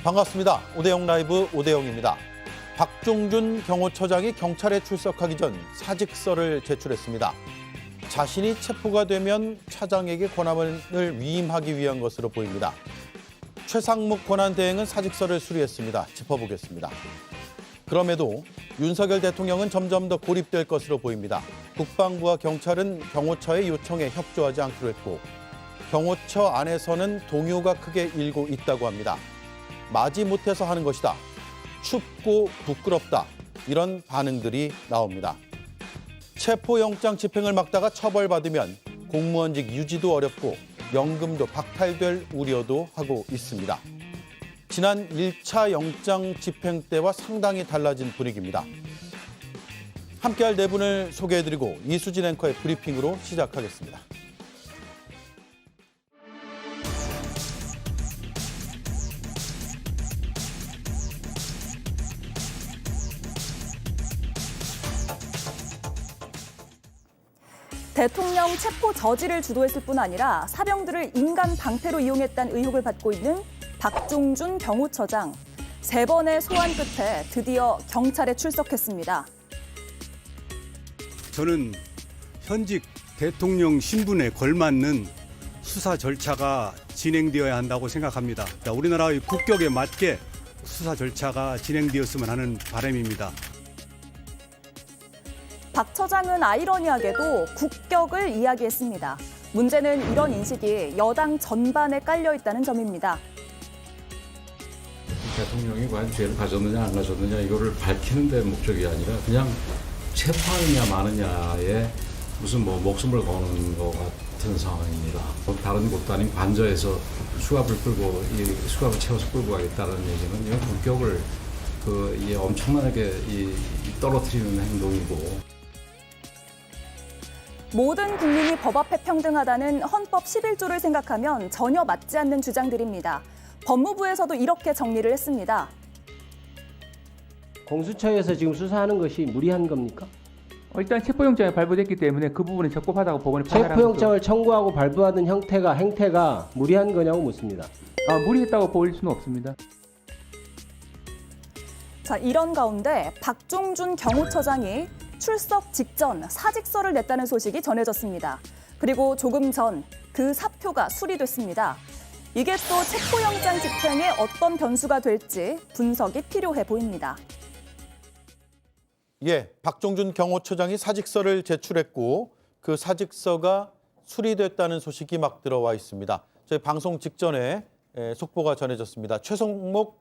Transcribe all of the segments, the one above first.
반갑습니다. 오대영 라이브 오대영입니다. 박종준 경호처장이 경찰에 출석하기 전 사직서를 제출했습니다. 자신이 체포가 되면 차장에게 권한을 위임하기 위한 것으로 보입니다. 최상목 권한대행은 사직서를 수리했습니다. 짚어보겠습니다. 그럼에도 윤석열 대통령은 점점 더 고립될 것으로 보입니다. 국방부와 경찰은 경호처의 요청에 협조하지 않기로 했고 경호처 안에서는 동요가 크게 일고 있다고 합니다. 마지못해서 하는 것이다. 춥고 부끄럽다. 이런 반응들이 나옵니다. 체포영장 집행을 막다가 처벌받으면 공무원직 유지도 어렵고 연금도 박탈될 우려도 하고 있습니다. 지난 1차 영장 집행 때와 상당히 달라진 분위기입니다. 함께할 네 분을 소개해드리고 이수진 앵커의 브리핑으로 시작하겠습니다. 대통령 체포 저지를 주도했을 뿐 아니라 사병들을 인간 방패로 이용했다는 의혹을 받고 있는 박종준 경호처장. 3번의 소환 끝에 드디어 경찰에 출석했습니다. 저는 현직 대통령 신분에 걸맞는 수사 절차가 진행되어야 한다고 생각합니다. 우리나라의 국격에 맞게 수사 절차가 진행되었으면 하는 바람입니다. 박 처장은 아이러니하게도 국격을 이야기했습니다. 문제는 이런 인식이 여당 전반에 깔려 있다는 점입니다. 대통령이 과연 죄를 가졌느냐 안 가졌느냐 이거를 밝히는 데 목적이 아니라 그냥 체포하느냐 마느냐에 무슨 목숨을 거는 것 같은 상황입니다. 다른 곳도 아닌 관저에서 수갑을 끌고 이 수갑을 채워서 끌고 가겠다는 얘기는 이건 국격을 엄청나게 떨어뜨리는 행동이고. 모든 국민이 법 앞에 평등하다는 헌법 11조를 생각하면 전혀 맞지 않는 주장들입니다. 법무부에서도 이렇게 정리를 했습니다. 공수처에서 지금 수사하는 것이 무리한 겁니까? 일단 체포영장이 발부됐기 때문에 그 부분은 적법하다고 법원이 판단한 거죠. 체포영장을 청구하고 발부하는 행태가 무리한 거냐고 묻습니다. 무리했다고 보일 수는 없습니다. 자, 이런 가운데 박종준 경호처장이 출석 직전 사직서를 냈다는 소식이 전해졌습니다. 그리고 조금 전 그 사표가 수리됐습니다. 이게 또 체포영장 집행에 어떤 변수가 될지 분석이 필요해 보입니다. 예, 박종준 경호처장이 사직서를 제출했고 그 사직서가 수리됐다는 소식이 막 들어와 있습니다. 저희 방송 직전에 속보가 전해졌습니다. 최성목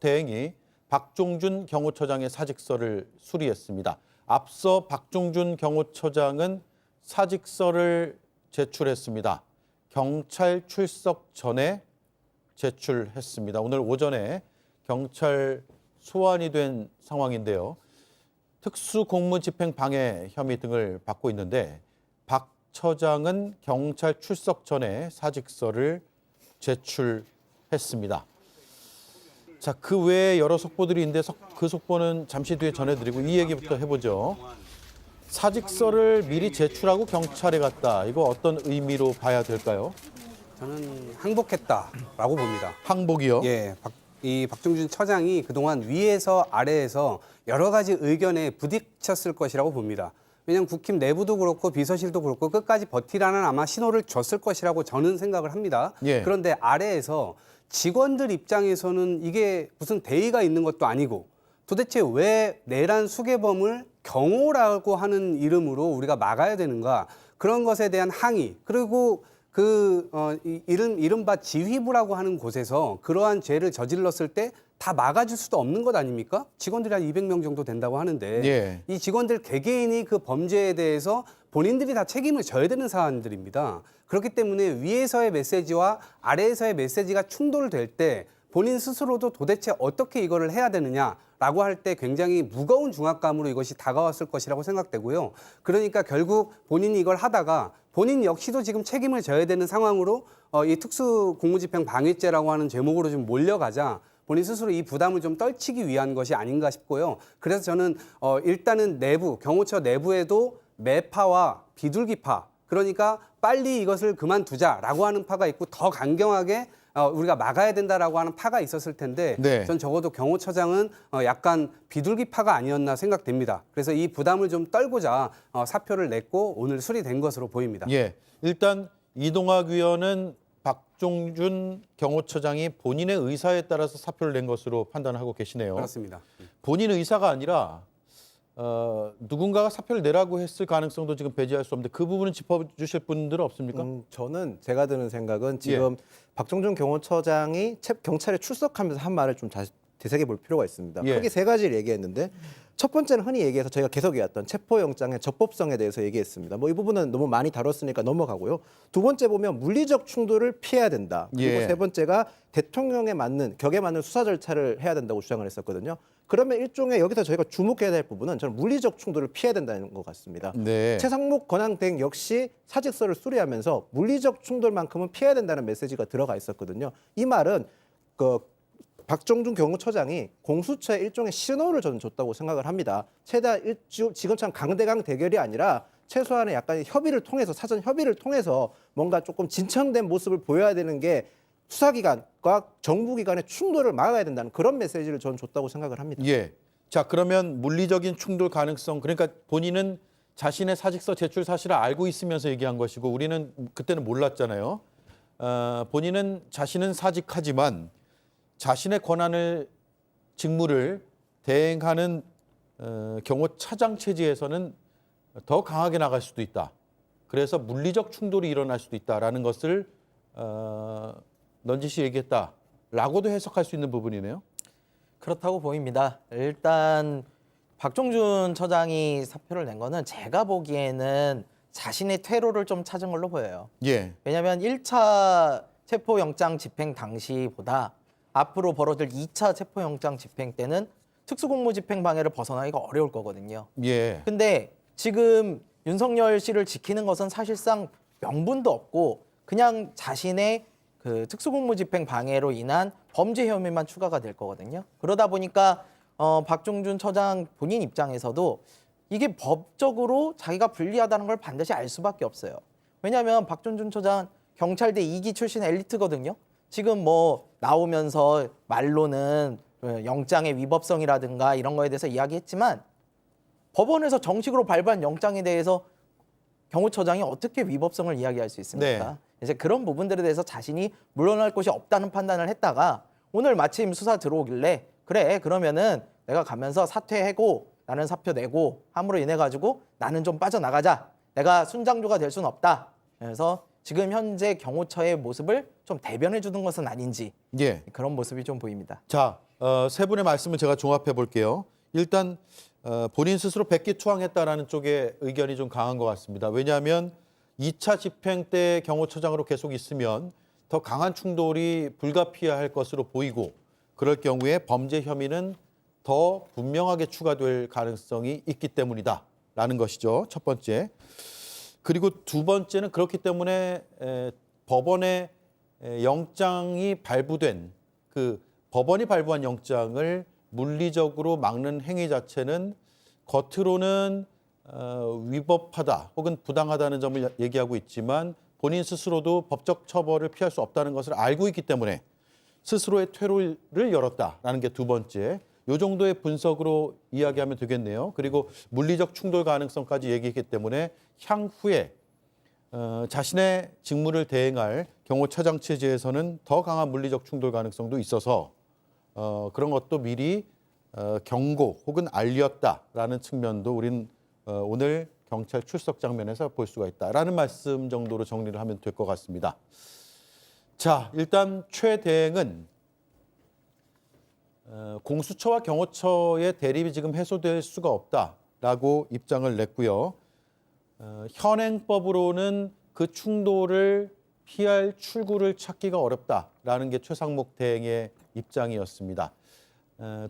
대행이 박종준 경호처장의 사직서를 수리했습니다. 앞서 박종준 경호처장은 사직서를 제출했습니다. 경찰 출석 전에 제출했습니다. 오늘 오전에 경찰 소환이 된 상황인데요. 특수공무집행 방해 혐의 등을 받고 있는데 박 처장은 경찰 출석 전에 사직서를 제출했습니다. 자, 그 외에 여러 속보들이 있는데 그 속보는 잠시 뒤에 전해드리고 이 얘기부터 해보죠. 사직서를 미리 제출하고 경찰에 갔다. 이거 어떤 의미로 봐야 될까요? 저는 항복했다라고 봅니다. 항복이요? 예, 이 박종준 처장이 그동안 위에서 아래에서 여러 가지 의견에 부딪혔을 것이라고 봅니다. 왜냐하면 국힘 내부도 그렇고 비서실도 그렇고 끝까지 버티라는 아마 신호를 줬을 것이라고 저는 생각을 합니다. 예. 그런데 아래에서 직원들 입장에서는 이게 무슨 대의가 있는 것도 아니고 도대체 왜 내란 수괴범을 경호라고 하는 이름으로 우리가 막아야 되는가, 그런 것에 대한 항의, 그리고 이른바 지휘부라고 하는 곳에서 그러한 죄를 저질렀을 때 다 막아줄 수도 없는 것 아닙니까? 직원들이 한 200명 정도 된다고 하는데 예. 이 직원들 개개인이 그 범죄에 대해서 본인들이 다 책임을 져야 되는 사안들입니다. 그렇기 때문에 위에서의 메시지와 아래에서의 메시지가 충돌될 때 본인 스스로도 도대체 어떻게 이거를 해야 되느냐라고 할 때 굉장히 무거운 중압감으로 이것이 다가왔을 것이라고 생각되고요. 그러니까 결국 본인이 이걸 하다가 본인 역시도 지금 책임을 져야 되는 상황으로 이 특수공무집행 방해죄라고 하는 제목으로 좀 몰려가자 본인 스스로 이 부담을 좀 떨치기 위한 것이 아닌가 싶고요. 그래서 저는 일단은 경호처 내부에도 매파와 비둘기파, 그러니까 빨리 이것을 그만두자라고 하는 파가 있고 더 강경하게 우리가 막아야 된다라고 하는 파가 있었을 텐데 네. 전 적어도 경호처장은 약간 비둘기 파가 아니었나 생각됩니다. 그래서 이 부담을 좀 떨고자 사표를 냈고 오늘 수리된 것으로 보입니다. 예, 일단 이동학 위원은 박종준 경호처장이 본인의 의사에 따라서 사표를 낸 것으로 판단하고 계시네요. 그렇습니다. 본인 의사가 아니라 누군가가 사표를 내라고 했을 가능성도 지금 배제할 수 없는데 그 부분은 짚어주실 분들은 없습니까? 저는 제가 드는 생각은 지금 박종준 경호처장이 경찰에 출석하면서 한 말을 좀 되새겨 볼 필요가 있습니다. 예. 크게 세 가지를 얘기했는데 첫 번째는 흔히 얘기해서 저희가 계속 얘기했던 체포영장의 적법성에 대해서 얘기했습니다. 뭐 이 부분은 너무 많이 다뤘으니까 넘어가고요. 두 번째 보면 물리적 충돌을 피해야 된다. 그리고 예. 세 번째가 대통령에 맞는 격에 맞는 수사 절차를 해야 된다고 주장을 했었거든요. 그러면 일종의 여기서 저희가 주목해야 될 부분은 저는 물리적 충돌을 피해야 된다는 것 같습니다. 네. 최상목 권한대행 역시 사직서를 수리하면서 물리적 충돌만큼은 피해야 된다는 메시지가 들어가 있었거든요. 이 말은 박종준 경호처장이 공수처에 일종의 신호를 저는 줬다고 생각을 합니다. 최대한 지금처럼 강대강 대결이 아니라 최소한의 약간의 협의를 통해서 사전 협의를 통해서 뭔가 조금 진척된 모습을 보여야 되는 게 수사기관과 정부기관의 충돌을 막아야 된다는 그런 메시지를 저는 줬다고 생각을 합니다. 예. 자, 그러면 물리적인 충돌 가능성, 그러니까 본인은 자신의 사직서 제출 사실을 알고 있으면서 얘기한 것이고 우리는 그때는 몰랐잖아요. 본인은 자신은 사직하지만 자신의 권한을 직무를 대행하는 경호차장 체제에서는 더 강하게 나갈 수도 있다. 그래서 물리적 충돌이 일어날 수도 있다라는 것을 넌지시 얘기했다라고도 해석할 수 있는 부분이네요. 그렇다고 보입니다. 일단 박종준 처장이 사표를 낸 거는 제가 보기에는 자신의 퇴로를 좀 찾은 걸로 보여요. 예. 왜냐하면 1차 체포영장 집행 당시보다 앞으로 벌어질 2차 체포영장 집행 때는 특수공무집행 방해를 벗어나기가 어려울 거거든요. 예. 근데 지금 윤석열 씨를 지키는 것은 사실상 명분도 없고 그냥 자신의 그 특수공무집행 방해로 인한 범죄 혐의만 추가가 될 거거든요. 그러다 보니까 박종준 처장 본인 입장에서도 이게 법적으로 자기가 불리하다는 걸 반드시 알 수밖에 없어요. 왜냐하면 박종준 처장 경찰대 2기 출신 엘리트거든요. 지금 뭐 나오면서 말로는 영장의 위법성이라든가 이런 거에 대해서 이야기했지만 법원에서 정식으로 발부한 영장에 대해서 경호처장이 어떻게 위법성을 이야기할 수 있습니까? 네. 이제 그런 부분들에 대해서 자신이 물러날 곳이 없다는 판단을 했다가 오늘 마침 수사 들어오길래 그래 그러면은 내가 가면서 사퇴하고 나는 사표 내고 함으로 인해 가지고 나는 좀 빠져나가자. 내가 순장조가 될 수는 없다. 그래서 지금 현재 경호처의 모습을 좀 대변해 주는 것은 아닌지 예. 그런 모습이 좀 보입니다. 자, 세 분의 말씀을 제가 종합해 볼게요. 일단 본인 스스로 백기투항했다라는 쪽의 의견이 좀 강한 것 같습니다. 왜냐하면 2차 집행 때 경호처장으로 계속 있으면 더 강한 충돌이 불가피할 것으로 보이고 그럴 경우에 범죄 혐의는 더 분명하게 추가될 가능성이 있기 때문이다라는 것이죠. 첫 번째. 그리고 두 번째는 그렇기 때문에 법원의 영장이 발부된 그 법원이 발부한 영장을 물리적으로 막는 행위 자체는 겉으로는 위법하다 혹은 부당하다는 점을 얘기하고 있지만 본인 스스로도 법적 처벌을 피할 수 없다는 것을 알고 있기 때문에 스스로의 퇴로를 열었다라는 게 두 번째. 이 정도의 분석으로 이야기하면 되겠네요. 그리고 물리적 충돌 가능성까지 얘기했기 때문에 향후에 자신의 직무를 대행할 경호처장 체제에서는 더 강한 물리적 충돌 가능성도 있어서 그런 것도 미리 경고 혹은 알렸다라는 측면도 우린 오늘 경찰 출석 장면에서 볼 수가 있다라는 말씀 정도로 정리를 하면 될 것 같습니다. 자, 일단 최 대행은 공수처와 경호처의 대립이 지금 해소될 수가 없다라고 입장을 냈고요. 현행법으로는 그 충돌을 피할 출구를 찾기가 어렵다라는 게 최상목 대행의 입장이었습니다.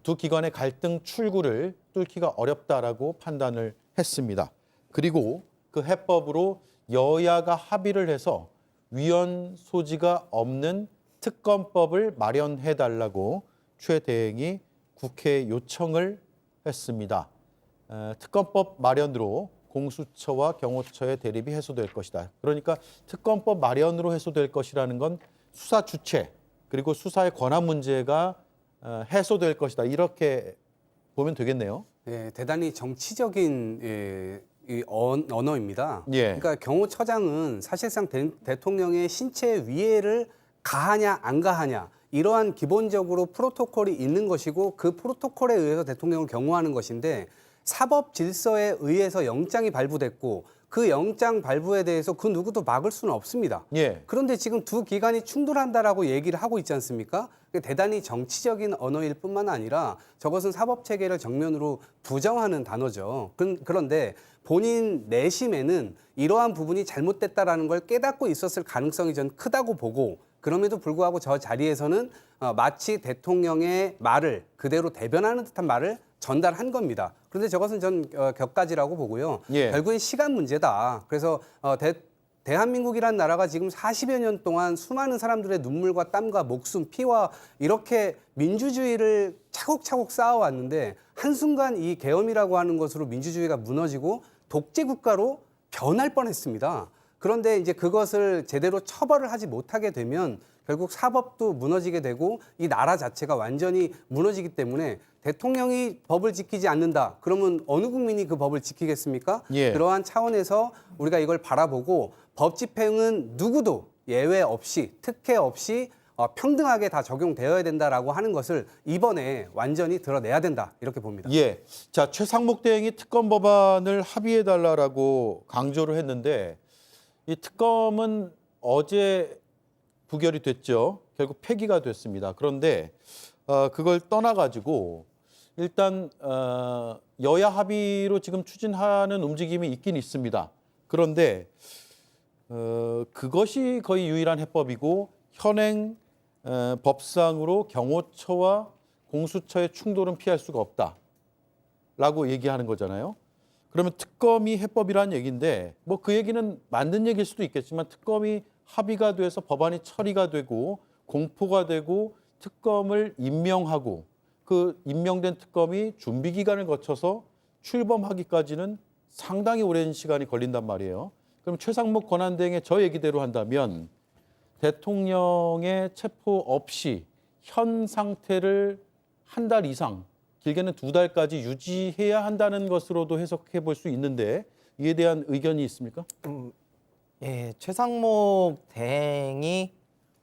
두 기관의 갈등 출구를 뚫기가 어렵다라고 판단을 했습니다. 그리고 그 해법으로 여야가 합의를 해서 위헌 소지가 없는 특검법을 마련해달라고 최 대행이 국회에 요청을 했습니다. 특검법 마련으로 공수처와 경호처의 대립이 해소될 것이다. 그러니까 특검법 마련으로 해소될 것이라는 건 수사 주체, 그리고 수사의 권한 문제가 해소될 것이다. 이렇게 보면 되겠네요. 예, 대단히 정치적인 이 언어입니다. 예. 그러니까 경호처장은 사실상 대통령의 신체 위해를 가하냐 안 가하냐 이러한 기본적으로 프로토콜이 있는 것이고 그 프로토콜에 의해서 대통령을 경호하는 것인데 사법 질서에 의해서 영장이 발부됐고 그 영장 발부에 대해서 그 누구도 막을 수는 없습니다. 예. 그런데 지금 두 기관이 충돌한다라고 얘기를 하고 있지 않습니까? 대단히 정치적인 언어일 뿐만 아니라 저것은 사법 체계를 정면으로 부정하는 단어죠. 그런데 본인 내심에는 이러한 부분이 잘못됐다라는 걸 깨닫고 있었을 가능성이 전 크다고 보고 그럼에도 불구하고 저 자리에서는 마치 대통령의 말을 그대로 대변하는 듯한 말을 전달한 겁니다. 그런데 저것은 전 격가지라고 보고요. 예. 결국엔 시간 문제다. 그래서 대한민국이란 나라가 지금 40여 년 동안 수많은 사람들의 눈물과 땀과 목숨, 피와 이렇게 민주주의를 차곡차곡 쌓아왔는데 한순간 이 계엄이라고 하는 것으로 민주주의가 무너지고 독재 국가로 변할 뻔했습니다. 그런데 이제 그것을 제대로 처벌을 하지 못하게 되면 결국 사법도 무너지게 되고 이 나라 자체가 완전히 무너지기 때문에 대통령이 법을 지키지 않는다. 그러면 어느 국민이 그 법을 지키겠습니까? 예. 그러한 차원에서 우리가 이걸 바라보고 법 집행은 누구도 예외 없이 특혜 없이 평등하게 다 적용되어야 된다라고 하는 것을 이번에 완전히 드러내야 된다. 이렇게 봅니다. 예. 자, 최상목 대행이 특검 법안을 합의해달라고 강조를 했는데 이 특검은 어제 부결이 됐죠. 결국 폐기가 됐습니다. 그런데 그걸 떠나가지고 일단 여야 합의로 지금 추진하는 움직임이 있긴 있습니다. 그런데 그것이 거의 유일한 해법이고 현행 법상으로 경호처와 공수처의 충돌은 피할 수가 없다라고 얘기하는 거잖아요. 그러면 특검이 해법이라는 얘기인데 뭐 그 얘기는 맞는 얘기일 수도 있겠지만 특검이 합의가 돼서 법안이 처리가 되고 공포가 되고 특검을 임명하고 그 임명된 특검이 준비 기간을 거쳐서 출범하기까지는 상당히 오랜 시간이 걸린단 말이에요. 그럼 최상목 권한대행의 저 얘기대로 한다면 대통령의 체포 없이 현 상태를 한 달 이상 길게는 2달까지 유지해야 한다는 것으로도 해석해 볼 수 있는데 이에 대한 의견이 있습니까? 예, 최상목 대행이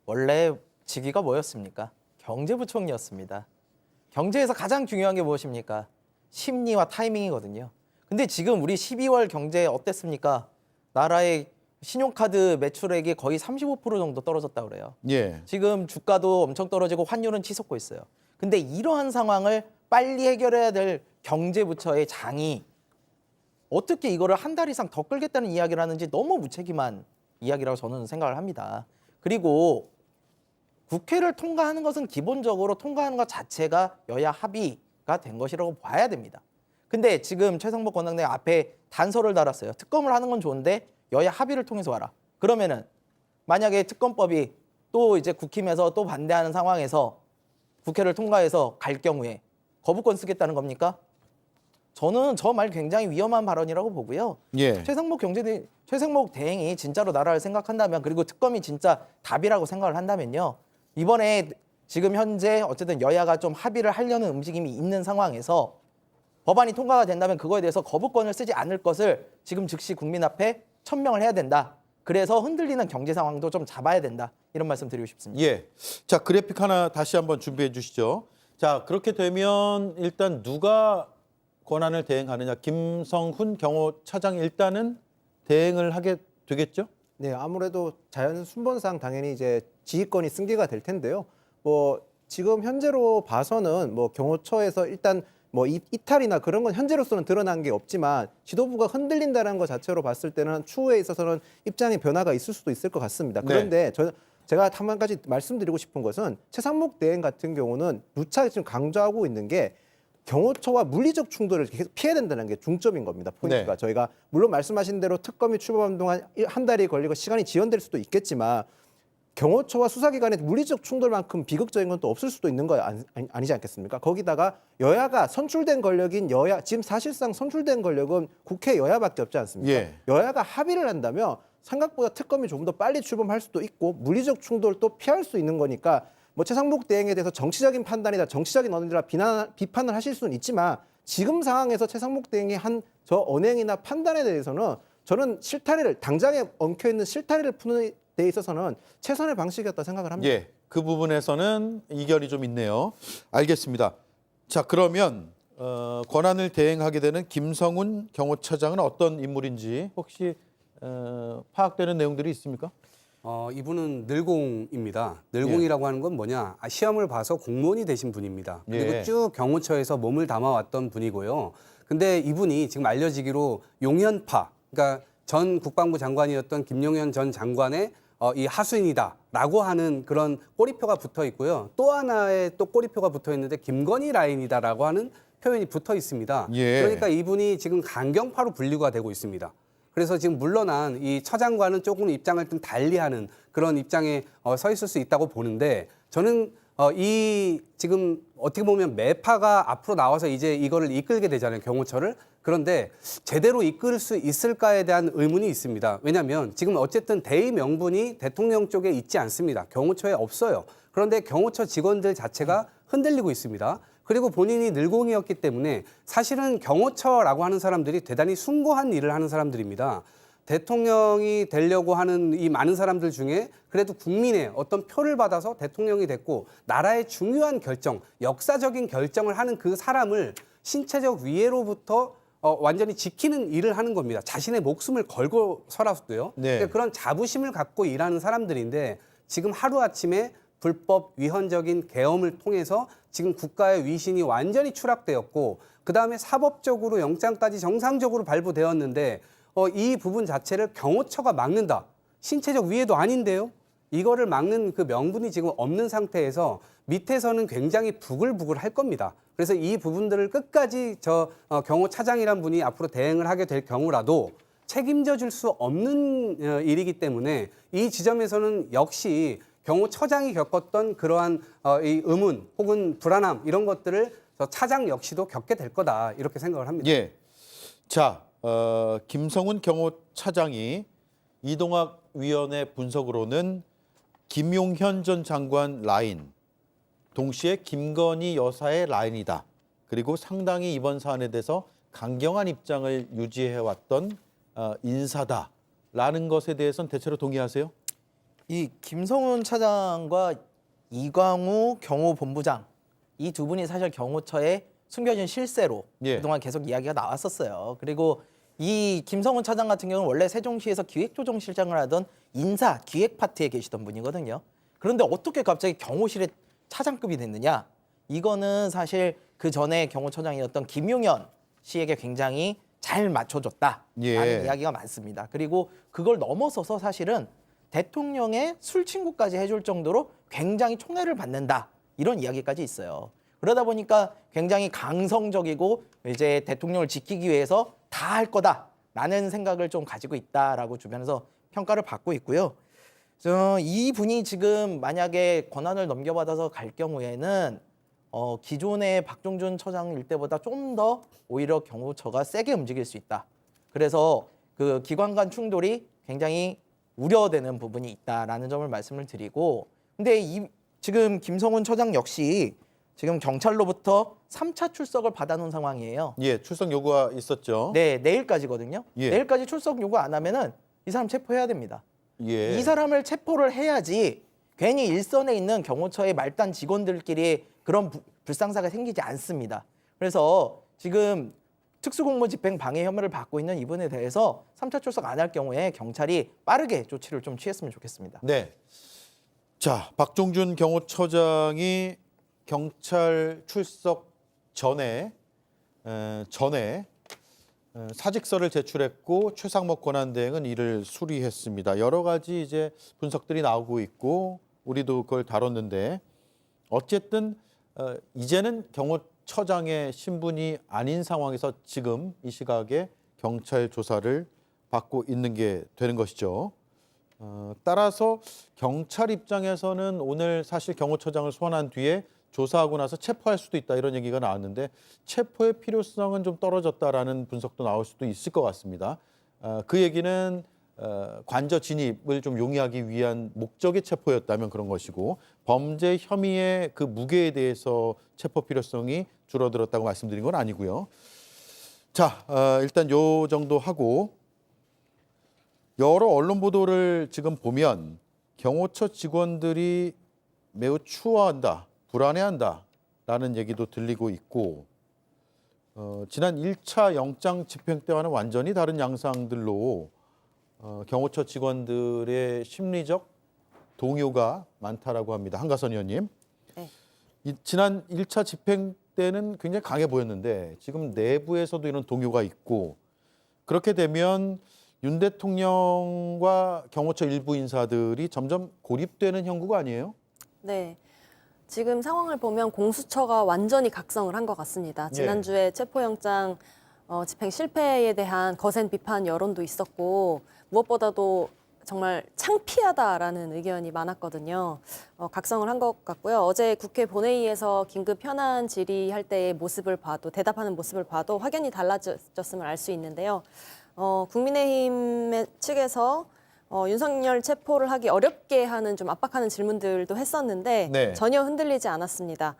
원래 직위가 뭐였습니까? 경제부총리였습니다. 경제에서 가장 중요한 게 무엇입니까? 심리와 타이밍이거든요. 근데 지금 우리 12월 경제 어땠습니까? 나라의 신용카드 매출액이 거의 35% 정도 떨어졌다고 그래요. 예. 지금 주가도 엄청 떨어지고 환율은 치솟고 있어요. 근데 이러한 상황을 빨리 해결해야 될 경제부처의 장이 어떻게 이거를 한 달 이상 더 끌겠다는 이야기를 하는지 너무 무책임한 이야기라고 저는 생각을 합니다. 그리고 국회를 통과하는 것은 기본적으로 통과하는 것 자체가 여야 합의가 된 것이라고 봐야 됩니다. 근데 지금 최상목 권한대행 앞에 단서를 달았어요. 특검을 하는 건 좋은데 여야 합의를 통해서 와라. 그러면은 만약에 특검법이 또 이제 국힘에서 또 반대하는 상황에서 국회를 통과해서 갈 경우에 거부권 쓰겠다는 겁니까? 저는 저 말 굉장히 위험한 발언이라고 보고요. 예. 최상목 대행이 진짜로 나라를 생각한다면 그리고 특검이 진짜 답이라고 생각을 한다면요. 이번에 지금 현재 어쨌든 여야가 좀 합의를 하려는 움직임이 있는 상황에서 법안이 통과가 된다면 그거에 대해서 거부권을 쓰지 않을 것을 지금 즉시 국민 앞에 천명을 해야 된다. 그래서 흔들리는 경제 상황도 좀 잡아야 된다. 이런 말씀 드리고 싶습니다. 예. 자, 그래픽 하나 다시 한번 준비해 주시죠. 자, 그렇게 되면 일단 누가 권한을 대행하느냐. 김성훈 경호차장이 일단은 대행을 하게 되겠죠? 네, 아무래도 자연 순번상 당연히 이제 지휘권이 승계가 될 텐데요. 뭐 지금 현재로 봐서는 뭐 경호처에서 일단 뭐 이탈이나 그런 건 현재로서는 드러난 게 없지만 지도부가 흔들린다는 것 자체로 봤을 때는 추후에 있어서는 입장의 변화가 있을 수도 있을 것 같습니다. 그런데 제가 한 가지 말씀드리고 싶은 것은 최상목 대행 같은 경우는 누차 지금 강조하고 있는 게 경호처와 물리적 충돌을 계속 피해야 된다는 게 중점인 겁니다. 포인트가. 네. 저희가 물론 말씀하신 대로 특검이 출범하는 동안 한 달이 걸리고 시간이 지연될 수도 있겠지만 경호처와 수사기관의 물리적 충돌만큼 비극적인 건 또 없을 수도 있는 거 아니지 않겠습니까? 거기다가 여야가 선출된 권력인 여야, 지금 사실상 선출된 권력은 국회 여야밖에 없지 않습니까? 예. 여야가 합의를 한다면 생각보다 특검이 조금 더 빨리 출범할 수도 있고 물리적 충돌도 피할 수 있는 거니까 뭐 최상목 대행에 대해서 정치적인 판단이다, 정치적인 언행이라 비판을 하실 수는 있지만 지금 상황에서 최상목 대행이 한 저 언행이나 판단에 대해서는 저는 실타래를 당장에 엉켜 있는 실타래를 푸는 데 있어서는 최선의 방식이었다 생각을 합니다. 예, 그 부분에서는 이견이 좀 있네요. 알겠습니다. 자, 그러면 권한을 대행하게 되는 김성훈 경호처장은 어떤 인물인지 혹시 파악되는 내용들이 있습니까? 이분은 늘공입니다. 늘공이라고 하는 건 뭐냐? 시험을 봐서 공무원이 되신 분입니다. 그리고 예. 쭉 경호처에서 몸을 담아왔던 분이고요. 근데 이분이 지금 알려지기로 용현파, 그러니까 전 국방부 장관이었던 김용현 전 장관의 이 하수인이다라고 하는 그런 꼬리표가 붙어 있고요. 또 하나의 또 꼬리표가 붙어 있는데 김건희 라인이다라고 하는 표현이 붙어 있습니다. 예. 그러니까 이분이 지금 강경파로 분류가 되고 있습니다. 그래서 지금 물러난 이 처장과는 조금 입장을 좀 달리하는 그런 입장에 서 있을 수 있다고 보는데 저는 이 지금 어떻게 보면 매파가 앞으로 나와서 이제 이거를 이끌게 되잖아요, 경호처를. 그런데 제대로 이끌 수 있을까에 대한 의문이 있습니다. 왜냐하면 지금 어쨌든 대의 명분이 대통령 쪽에 있지 않습니다. 경호처에 없어요. 그런데 경호처 직원들 자체가 흔들리고 있습니다. 그리고 본인이 늘공이었기 때문에 사실은 경호처라고 하는 사람들이 대단히 숭고한 일을 하는 사람들입니다. 대통령이 되려고 하는 이 많은 사람들 중에 그래도 국민의 어떤 표를 받아서 대통령이 됐고 나라의 중요한 결정, 역사적인 결정을 하는 그 사람을 신체적 위해로부터 완전히 지키는 일을 하는 겁니다. 자신의 목숨을 걸고서라도요. 네. 그런 자부심을 갖고 일하는 사람들인데 지금 하루아침에 불법 위헌적인 계엄을 통해서 지금 국가의 위신이 완전히 추락되었고 그다음에 사법적으로 영장까지 정상적으로 발부되었는데 이 부분 자체를 경호처가 막는다. 신체적 위해도 아닌데요. 이거를 막는 그 명분이 지금 없는 상태에서 밑에서는 굉장히 부글부글 할 겁니다. 그래서 이 부분들을 끝까지 경호차장이란 분이 앞으로 대행을 하게 될 경우라도 책임져 줄 수 없는 일이기 때문에 이 지점에서는 역시 경호처장이 겪었던 그러한 이 의문 혹은 불안함 이런 것들을 차장 역시도 겪게 될 거다 이렇게 생각을 합니다. 예. 자, 김성훈 경호차장이 이동학 위원회 분석으로는 김용현 전 장관 라인, 동시에 김건희 여사의 라인이다. 그리고 상당히 이번 사안에 대해서 강경한 입장을 유지해왔던 인사다라는 것에 대해서는 대체로 동의하세요? 이 김성훈 차장과 이광우 경호본부장 이 두 분이 사실 경호처의 숨겨진 실세로 예. 그동안 계속 이야기가 나왔었어요. 그리고 이 김성훈 차장 같은 경우는 원래 세종시에서 기획조정실장을 하던 인사 기획 파트에 계시던 분이거든요. 그런데 어떻게 갑자기 경호실의 차장급이 됐느냐? 이거는 사실 그 전에 경호처장이었던 김용현 씨에게 굉장히 잘 맞춰줬다라는 예. 이야기가 많습니다. 그리고 그걸 넘어서서 사실은 대통령의 술친구까지 해줄 정도로 굉장히 총애를 받는다. 이런 이야기까지 있어요. 그러다 보니까 굉장히 강성적이고 이제 대통령을 지키기 위해서 다 할 거다라는 생각을 좀 가지고 있다라고 주변에서 평가를 받고 있고요. 이 분이 지금 만약에 권한을 넘겨받아서 갈 경우에는 기존의 박종준 처장 일때보다 좀 더 오히려 경호처가 세게 움직일 수 있다. 그래서 그 기관 간 충돌이 굉장히 우려되는 부분이 있다라는 점을 말씀을 드리고, 근데 지금 김성훈 처장 역시 지금 경찰로부터 3차 출석을 받아놓은 상황이에요. 예, 출석 요구가 있었죠. 네, 내일까지거든요. 예. 내일까지 출석 요구 안 하면은 이 사람 체포해야 됩니다. 예. 이 사람을 체포를 해야지 괜히 일선에 있는 경호처의 말단 직원들끼리 그런 불상사가 생기지 않습니다. 그래서 지금 특수공무집행 방해 혐의를 받고 있는 이분에 대해서 3차 출석 안 할 경우에 경찰이 빠르게 조치를 좀 취했으면 좋겠습니다. 네. 자, 박종준 경호처장이 경찰 출석 전에 사직서를 제출했고 최상목 권한대행은 이를 수리했습니다. 여러 가지 이제 분석들이 나오고 있고 우리도 그걸 다뤘는데 어쨌든 이제는 경호처장의 신분이 아닌 상황에서 지금 이 시각에 경찰 조사를 받고 있는 게 되는 것이죠. 따라서 경찰 입장에서는 오늘 사실 경호처장을 소환한 뒤에 조사하고 나서 체포할 수도 있다 이런 얘기가 나왔는데 체포의 필요성은 좀 떨어졌다라는 분석도 나올 수도 있을 것 같습니다. 그 얘기는 관저 진입을 좀 용이하기 위한 목적의 체포였다면 그런 것이고 범죄 혐의의 그 무게에 대해서 체포 필요성이 줄어들었다고 말씀드린 건 아니고요. 자, 일단 요 정도 하고 여러 언론 보도를 지금 보면 경호처 직원들이 매우 추워한다, 불안해한다라는 얘기도 들리고 있고 지난 1차 영장 집행 때와는 완전히 다른 양상들로 경호처 직원들의 심리적 동요가 많다라고 합니다. 한가선 의원님. 네. 지난 1차 집행 때는 굉장히 강해 보였는데 지금 내부에서도 이런 동요가 있고 그렇게 되면 윤 대통령과 경호처 일부 인사들이 점점 고립되는 형국가 아니에요? 네. 지금 상황을 보면 공수처가 완전히 각성을 한 것 같습니다. 지난주에 체포영장 집행 실패에 대한 거센 비판 여론도 있었고 무엇보다도 정말 창피하다라는 의견이 많았거든요. 각성을 한 것 같고요. 어제 국회 본회의에서 긴급 현안 질의할 때의 모습을 봐도 대답하는 모습을 봐도 확연히 달라졌음을 알 수 있는데요. 국민의힘 측에서 윤석열 체포를 하기 어렵게 하는 좀 압박하는 질문들도 했었는데 네. 전혀 흔들리지 않았습니다.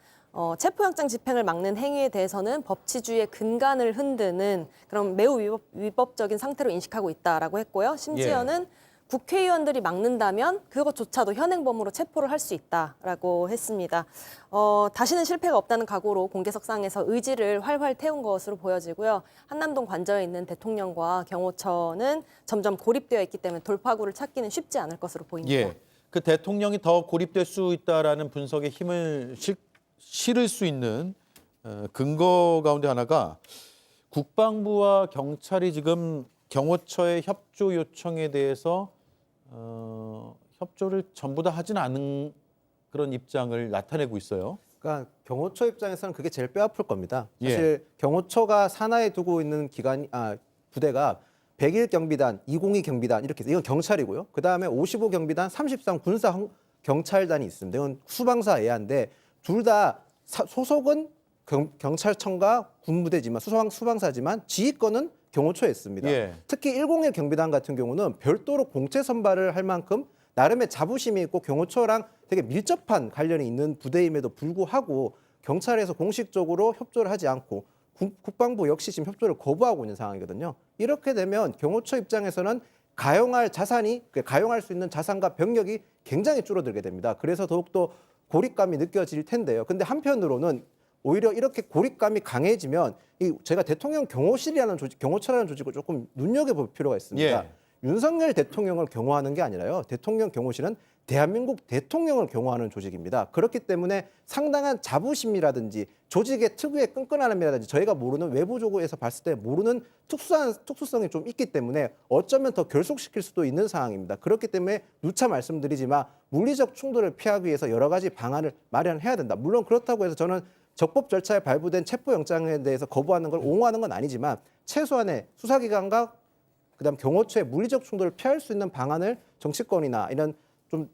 체포영장 집행을 막는 행위에 대해서는 법치주의의 근간을 흔드는 그런 매우 위법적인 상태로 인식하고 있다라고 했고요. 심지어는 국회의원들이 막는다면 그것조차도 현행범으로 체포를 할 수 있다라고 했습니다. 다시는 실패가 없다는 각오로 공개석상에서 의지를 활활 태운 것으로 보여지고요. 한남동 관저에 있는 대통령과 경호처는 점점 고립되어 있기 때문에 돌파구를 찾기는 쉽지 않을 것으로 보입니다. 예. 그 대통령이 더 고립될 수 있다라는 분석에 힘을 실을 수 있는 근거 가운데 하나가 국방부와 경찰이 지금 경호처의 협조 요청에 대해서 협조를 전부 다 하진 않은 그런 입장을 나타내고 있어요. 그러니까 경호처 입장에서는 그게 제일 뼈아플 겁니다. 사실 경호처가 산하에 두고 있는 부대가 101 경비단, 202 경비단 이렇게 이건 경찰이고요. 그다음에 55 경비단, 33 군사 경찰단이 있습니다. 이건 수방사 예하인데 둘 다 소속은 경찰청과 군부대지만 수방사지만 지휘권은 경호처에 있습니다. 특히 101 경비단 같은 경우는 별도로 공채 선발을 할 만큼 나름의 자부심이 있고 경호처랑 되게 밀접한 관련이 있는 부대임에도 불구하고 경찰에서 공식적으로 협조를 하지 않고 국방부 역시 지금 협조를 거부하고 있는 상황이거든요. 이렇게 되면 경호처 입장에서는 가용할 수 있는 자산과 병력이 굉장히 줄어들게 됩니다. 그래서 더욱더 고립감이 느껴질 텐데요. 근데 한편으로는 오히려 이렇게 고립감이 강해지면 제가 대통령 경호실이라는 경호처라는 조직을 조금 눈여겨볼 필요가 있습니다. 윤석열 대통령을 경호하는 게 아니라요. 대통령 경호실은 대한민국 대통령을 경호하는 조직입니다. 그렇기 때문에 상당한 자부심이라든지 조직의 특유의 끈끈함이라든지 저희가 모르는 외부적으로서 봤을 때 모르는 특수성이 좀 있기 때문에 어쩌면 더 결속시킬 수도 있는 상황입니다. 그렇기 때문에 누차 말씀드리지만 물리적 충돌을 피하기 위해서 여러 가지 방안을 마련해야 된다. 물론 그렇다고 해서 저는 적법 절차에 발부된 체포영장에 대해서 거부하는 걸 옹호하는 건 아니지만 최소한의 수사기관과 그다음 경호처의 물리적 충돌을 피할 수 있는 방안을 정치권이나 이런 좀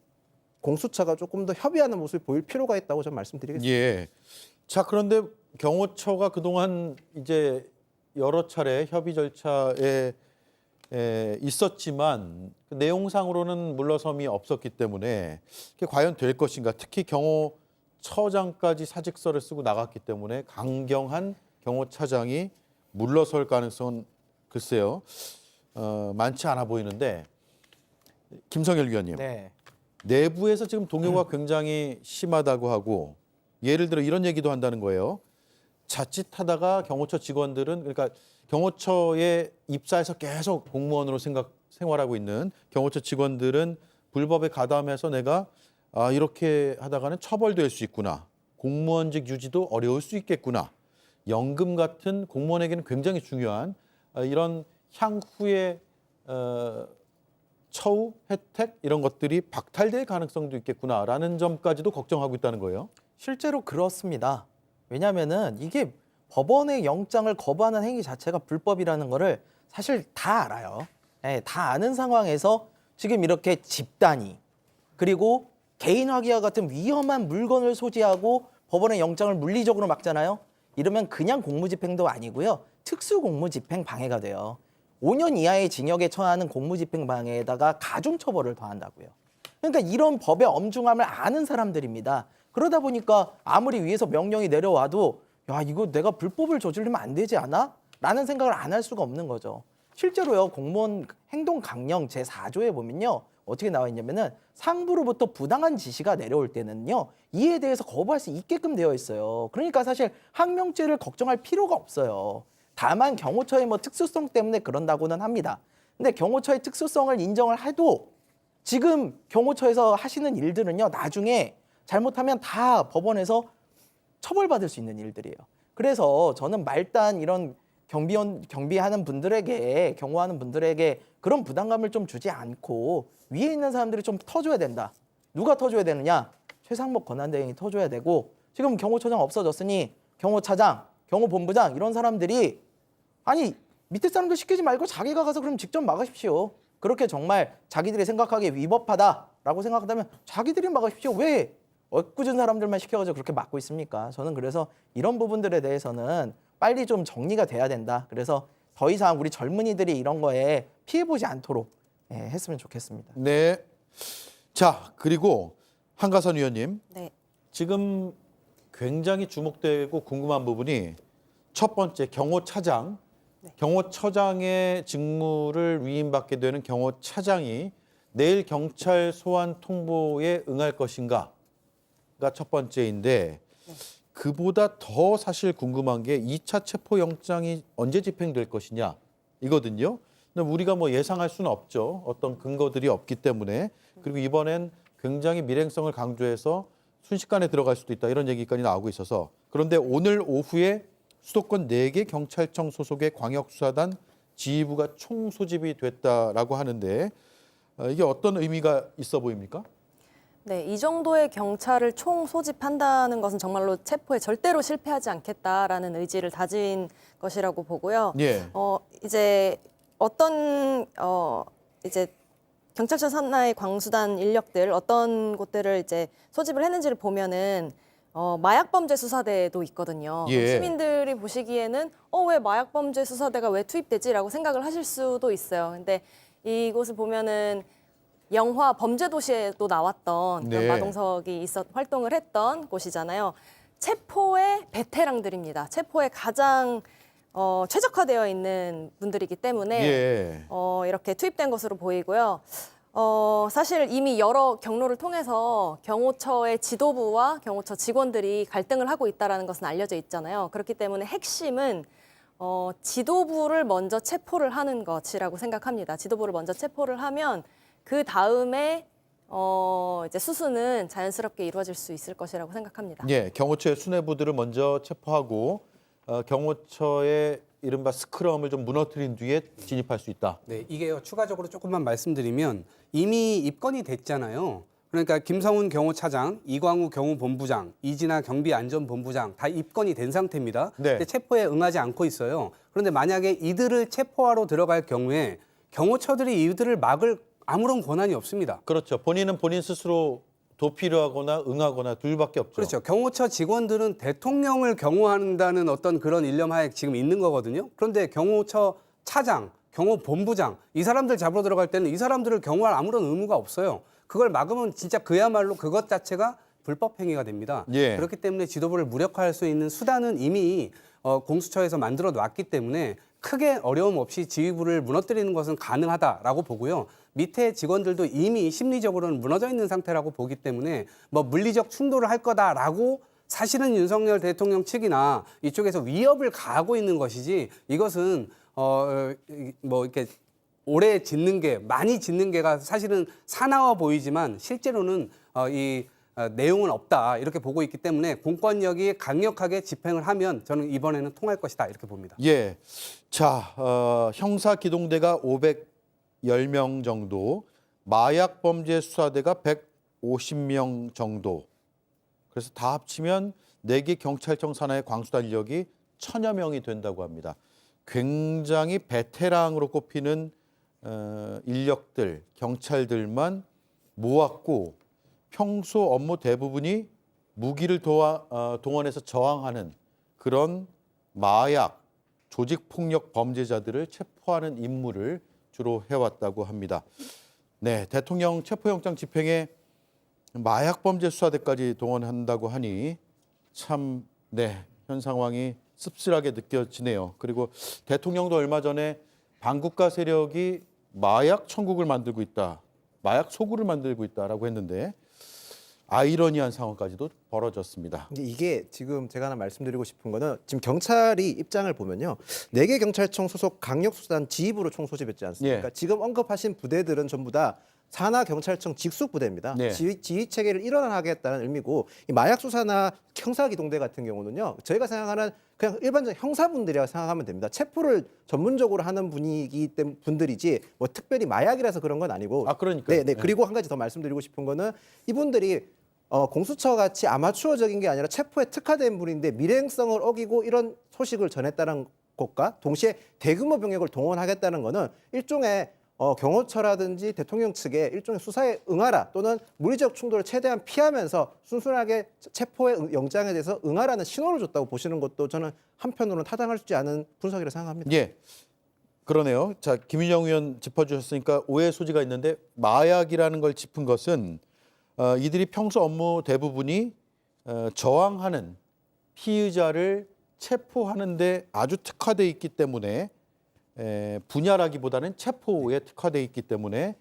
공수처가 조금 더 협의하는 모습을 보일 필요가 있다고 저는 말씀드리겠습니다. 자, 그런데 경호처가 그동안 이제 여러 차례 협의 절차에 있었지만 그 내용상으로는 물러섬이 없었기 때문에 그게 과연 될 것인가? 특히 경호처장까지 사직서를 쓰고 나갔기 때문에 강경한 경호차장이 물러설 가능성은 글쎄요. 많지 않아 보이는데 김성열 위원님. 내부에서 지금 동요가 굉장히 심하다고 하고 예를 들어 이런 얘기도 한다는 거예요. 자칫하다가 경호처 직원들은 그러니까 경호처에 입사해서 계속 공무원으로 생활하고 있는 경호처 직원들은 불법에 가담해서 내가 이렇게 하다가는 처벌될 수 있구나. 공무원직 유지도 어려울 수 있겠구나. 연금 같은 공무원에게는 굉장히 중요한 이런 향후의 처우, 혜택 이런 것들이 박탈될 가능성도 있겠구나라는 점까지도 걱정하고 있다는 거예요. 실제로 그렇습니다. 왜냐하면은 이게 법원의 영장을 거부하는 행위 자체가 불법이라는 거를 사실 다 알아요. 다 아는 상황에서 지금 이렇게 집단이 그리고 개인 화기와 같은 위험한 물건을 소지하고 법원의 영장을 물리적으로 막잖아요. 이러면 그냥 공무집행도 아니고요. 특수공무집행 방해가 돼요. 5년 이하의 징역에 처하는 공무집행방해에다가 가중처벌을 더한다고요. 그러니까 이런 법의 엄중함을 아는 사람들입니다. 그러다 보니까 아무리 위에서 명령이 내려와도 야 이거 내가 불법을 저지르면 안 되지 않아? 라는 생각을 안 할 수가 없는 거죠. 실제로요 공무원 행동강령 제4조에 보면요 어떻게 나와 있냐면은 상부로부터 부당한 지시가 내려올 때는요 이에 대해서 거부할 수 있게끔 되어 있어요. 그러니까 사실 항명죄를 걱정할 필요가 없어요. 다만 경호처의 뭐 특수성 때문에 그런다고는 합니다. 근데 경호처의 특수성을 인정을 해도 지금 경호처에서 하시는 일들은요 나중에 잘못하면 다 법원에서 처벌받을 수 있는 일들이에요. 그래서 저는 말단 이런 경비하는 분들에게 경호하는 분들에게 그런 부담감을 좀 주지 않고 위에 있는 사람들이 좀 터줘야 된다. 누가 터줘야 되느냐? 최상목 권한대행이 터줘야 되고 지금 경호처장 없어졌으니 경호차장, 경호본부장 이런 사람들이 아니 밑에 사람들 시키지 말고 자기가 가서 그럼 직접 막으십시오. 그렇게 정말 자기들이 생각하기에 위법하다라고 생각한다면 자기들이 막으십시오. 왜 엊그전 사람들만 시켜가지고 그렇게 막고 있습니까? 저는 그래서 이런 부분들에 대해서는 빨리 좀 정리가 돼야 된다. 그래서 더 이상 우리 젊은이들이 이런 거에 피해보지 않도록 했으면 좋겠습니다. 네. 자, 그리고 한가선 의원님. 네. 지금 굉장히 주목되고 궁금한 부분이 첫 번째 경호차장. 경호처장의 직무를 위임받게 되는 경호차장이 내일 경찰 소환 통보에 응할 것인가가 첫 번째인데 그보다 더 사실 궁금한 게 2차 체포영장이 언제 집행될 것이냐 이거든요. 근데 우리가 뭐 예상할 수는 없죠. 어떤 근거들이 없기 때문에. 그리고 이번엔 굉장히 밀행성을 강조해서 순식간에 들어갈 수도 있다 이런 얘기까지 나오고 있어서 그런데 오늘 오후에 수도권 4개 경찰청 소속의 광역수사단 지휘부가 총소집이 됐다라고 하는데 이게 어떤 의미가 있어 보입니까? 네, 이 정도의 경찰을 총 소집한다는 것은 정말로 체포에 절대로 실패하지 않겠다라는 의지를 다진 것이라고 보고요. 예. 이제 이제 경찰청 산하의 광수단 인력들 어떤 곳들을 이제 소집을 했는지를 보면은 마약범죄 수사대도 있거든요. 예. 시민들이 보시기에는 왜 마약범죄 수사대가 왜 투입되지라고 생각을 하실 수도 있어요. 근데 이곳을 보면은 영화 범죄도시에도 나왔던 그런 네. 마동석이 활동을 했던 곳이잖아요. 체포의 베테랑들입니다. 체포에 가장 최적화되어 있는 분들이기 때문에 예. 이렇게 투입된 것으로 보이고요. 사실 이미 여러 경로를 통해서 경호처의 지도부와 경호처 직원들이 갈등을 하고 있다는 것은 알려져 있잖아요. 그렇기 때문에 핵심은 지도부를 먼저 체포를 하는 것이라고 생각합니다. 지도부를 먼저 체포를 하면 그 다음에 이제 수수는 자연스럽게 이루어질 수 있을 것이라고 생각합니다. 예, 경호처의 수뇌부들을 먼저 체포하고 경호처의 이른바 스크럼을 좀 무너뜨린 뒤에 진입할 수 있다. 네, 이게요. 추가적으로 조금만 말씀드리면 이미 입건이 됐잖아요. 그러니까 김성훈 경호차장, 이광우 경호본부장, 이진아 경비안전본부장 다 입건이 된 상태입니다. 네. 근데 체포에 응하지 않고 있어요. 그런데 만약에 이들을 체포하러 들어갈 경우에 경호처들이 이들을 막을 아무런 권한이 없습니다. 그렇죠. 본인은 본인 스스로 도피를 하거나 응하거나 둘밖에 없죠. 그렇죠. 경호처 직원들은 대통령을 경호한다는 어떤 그런 일념하에 지금 있는 거거든요. 그런데 경호처 차장, 경호본부장 이 사람들 잡으러 들어갈 때는 이 사람들을 경호할 아무런 의무가 없어요. 그걸 막으면 진짜 그야말로 그것 자체가 불법 행위가 됩니다. 예. 그렇기 때문에 지도부를 무력화할 수 있는 수단은 이미 공수처에서 만들어 놨기 때문에 크게 어려움 없이 지휘부를 무너뜨리는 것은 가능하다라고 보고요. 밑에 직원들도 이미 심리적으로는 무너져 있는 상태라고 보기 때문에 뭐 물리적 충돌을 할 거다라고 사실은 윤석열 대통령 측이나 이쪽에서 위협을 가하고 있는 것이지 이것은 뭐 이렇게 오래 짓는 게 많이 짓는 게가 사실은 사나워 보이지만 실제로는 이 내용은 없다 이렇게 보고 있기 때문에 공권력이 강력하게 집행을 하면 저는 이번에는 통할 것이다 이렇게 봅니다. 예. 자, 형사 기동대가 510명 정도, 마약 범죄 수사대가 150명 정도. 그래서 다 합치면 4개 경찰청 산하의 광수단 인력이 1000여 명이 된다고 합니다. 굉장히 베테랑으로 꼽히는 인력들, 경찰들만 모았고 평소 업무 대부분이 무기를 동원해서 저항하는 그런 마약, 조직폭력 범죄자들을 체포하는 임무를 주로 해왔다고 합니다. 네, 대통령 체포영장 집행에 마약범죄 수사대까지 동원한다고 하니 참, 네, 현 상황이 씁쓸하게 느껴지네요. 그리고 대통령도 얼마 전에 반국가 세력이 마약 천국을 만들고 있다, 마약 소굴을 만들고 있다라고 했는데 아이러니한 상황까지도 벌어졌습니다. 근데 이게 지금 제가 하나 말씀드리고 싶은 거는 지금 경찰이 입장을 보면요. 4개 경찰청 소속 강력수사단 지휘부로 총 소집했지 않습니까? 예. 지금 언급하신 부대들은 전부 다 산하 경찰청 직속 부대입니다. 네. 지휘 체계를 일원하겠다는 의미고 이 마약 수사나 형사기동대 같은 경우는요. 저희가 생각하는 그냥 일반적 형사분들이라고 생각하면 됩니다. 체포를 전문적으로 하는 분들이지 뭐 특별히 마약이라서 그런 건 아니고. 아, 그러니까요. 네. 그리고 한 가지 더 말씀드리고 싶은 거는 이분들이 공수처 같이 아마추어적인 게 아니라 체포에 특화된 분인데 밀행성을 어기고 이런 소식을 전했다는 것과 동시에 대규모 병력을 동원하겠다는 거는 일종의 경호처라든지 대통령 측의 일종의 수사에 응하라 또는 물리적 충돌을 최대한 피하면서 순순하게 체포의 영장에 대해서 응하라는 신호를 줬다고 보시는 것도 저는 한편으로는 타당할 수 있지 않은 분석이라고 생각합니다. 예, 그러네요. 자, 김윤영 의원 짚어주셨으니까 오해 소지가 있는데 마약이라는 걸 짚은 것은 이들이 평소 업무 대부분이 저항하는 피의자를 체포하는데 아주 특화돼 있기 때문에 분야라기보다는 체포에 특화돼 있기 때문에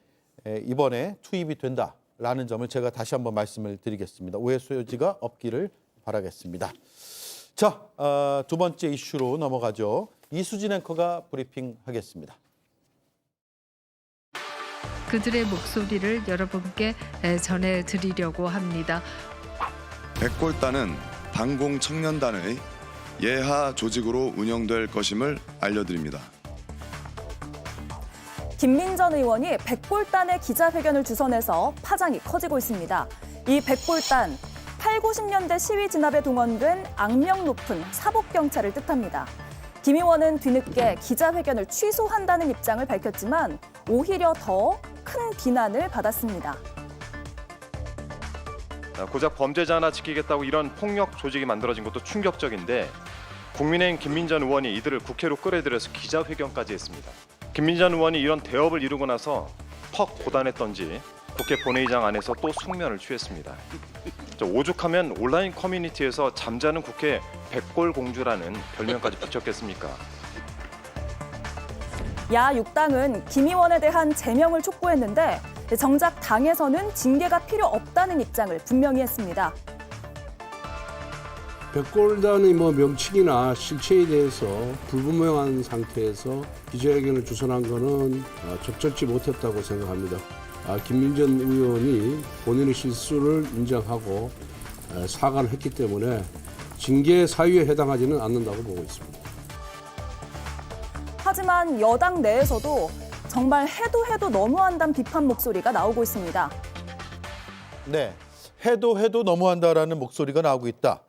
이번에 투입이 된다라는 점을 제가 다시 한번 말씀을 드리겠습니다. 오해 소지가 없기를 바라겠습니다. 자, 두 번째 이슈로 넘어가죠. 이수진 앵커가 브리핑하겠습니다. 그들의 목소리를 여러분께 전해드리려고 합니다. 백골단은 반공청년단의 예하 조직으로 운영될 것임을 알려드립니다. 김민전 의원이 백골단의 기자회견을 주선해서 파장이 커지고 있습니다. 이 백골단, 8, 90년대 시위 진압에 동원된 악명 높은 사복경찰을 뜻합니다. 김 의원은 뒤늦게 기자회견을 취소한다는 입장을 밝혔지만 오히려 더 큰 비난을 받았습니다. 고작 범죄자 하나 지키겠다고 이런 폭력 조직이 만들어진 것도 충격적인데 국민의힘 김민전 의원이 이들을 국회로 끌어들여서 기자회견까지 했습니다. 김민전 의원이 이런 대업을 이루고 나서 턱 고단했던지 국회 본회의장 안에서 또 숙면을 취했습니다. 오죽하면 온라인 커뮤니티에서 잠자는 국회 백골공주라는 별명까지 붙였겠습니까? 야6당은 김 의원에 대한 제명을 촉구했는데 정작 당에서는 징계가 필요 없다는 입장을 분명히 했습니다. 백골단의 명칭이나 실체에 대해서 불분명한 상태에서 기자회견을 주선한 것은 적절치 못했다고 생각합니다. 김민전 의원이 본인의 실수를 인정하고 사과를 했기 때문에 징계 사유에 해당하지는 않는다고 보고 있습니다. 하지만 여당 내에서도 정말 해도 너무한다는 비판 목소리가 나오고 있습니다. 네, 해도 너무한다라는 목소리가 나오고 있다.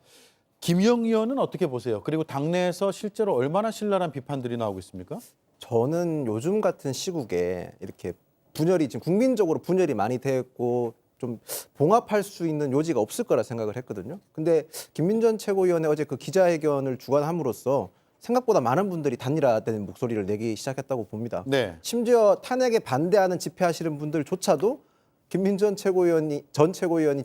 김영 의원은 어떻게 보세요? 그리고 당내에서 실제로 얼마나 신랄한 비판들이 나오고 있습니까? 저는 요즘 같은 시국에 이렇게 분열이 지금 국민적으로 분열이 많이 됐고 좀 봉합할 수 있는 요지가 없을 거라 생각을 했거든요. 근데 김민전 최고위원회 어제 그 기자회견을 주관함으로써 생각보다 많은 분들이 단일화되는 목소리를 내기 시작했다고 봅니다. 네. 심지어 탄핵에 반대하는 집회하시는 분들조차도 김민전 전 최고위원이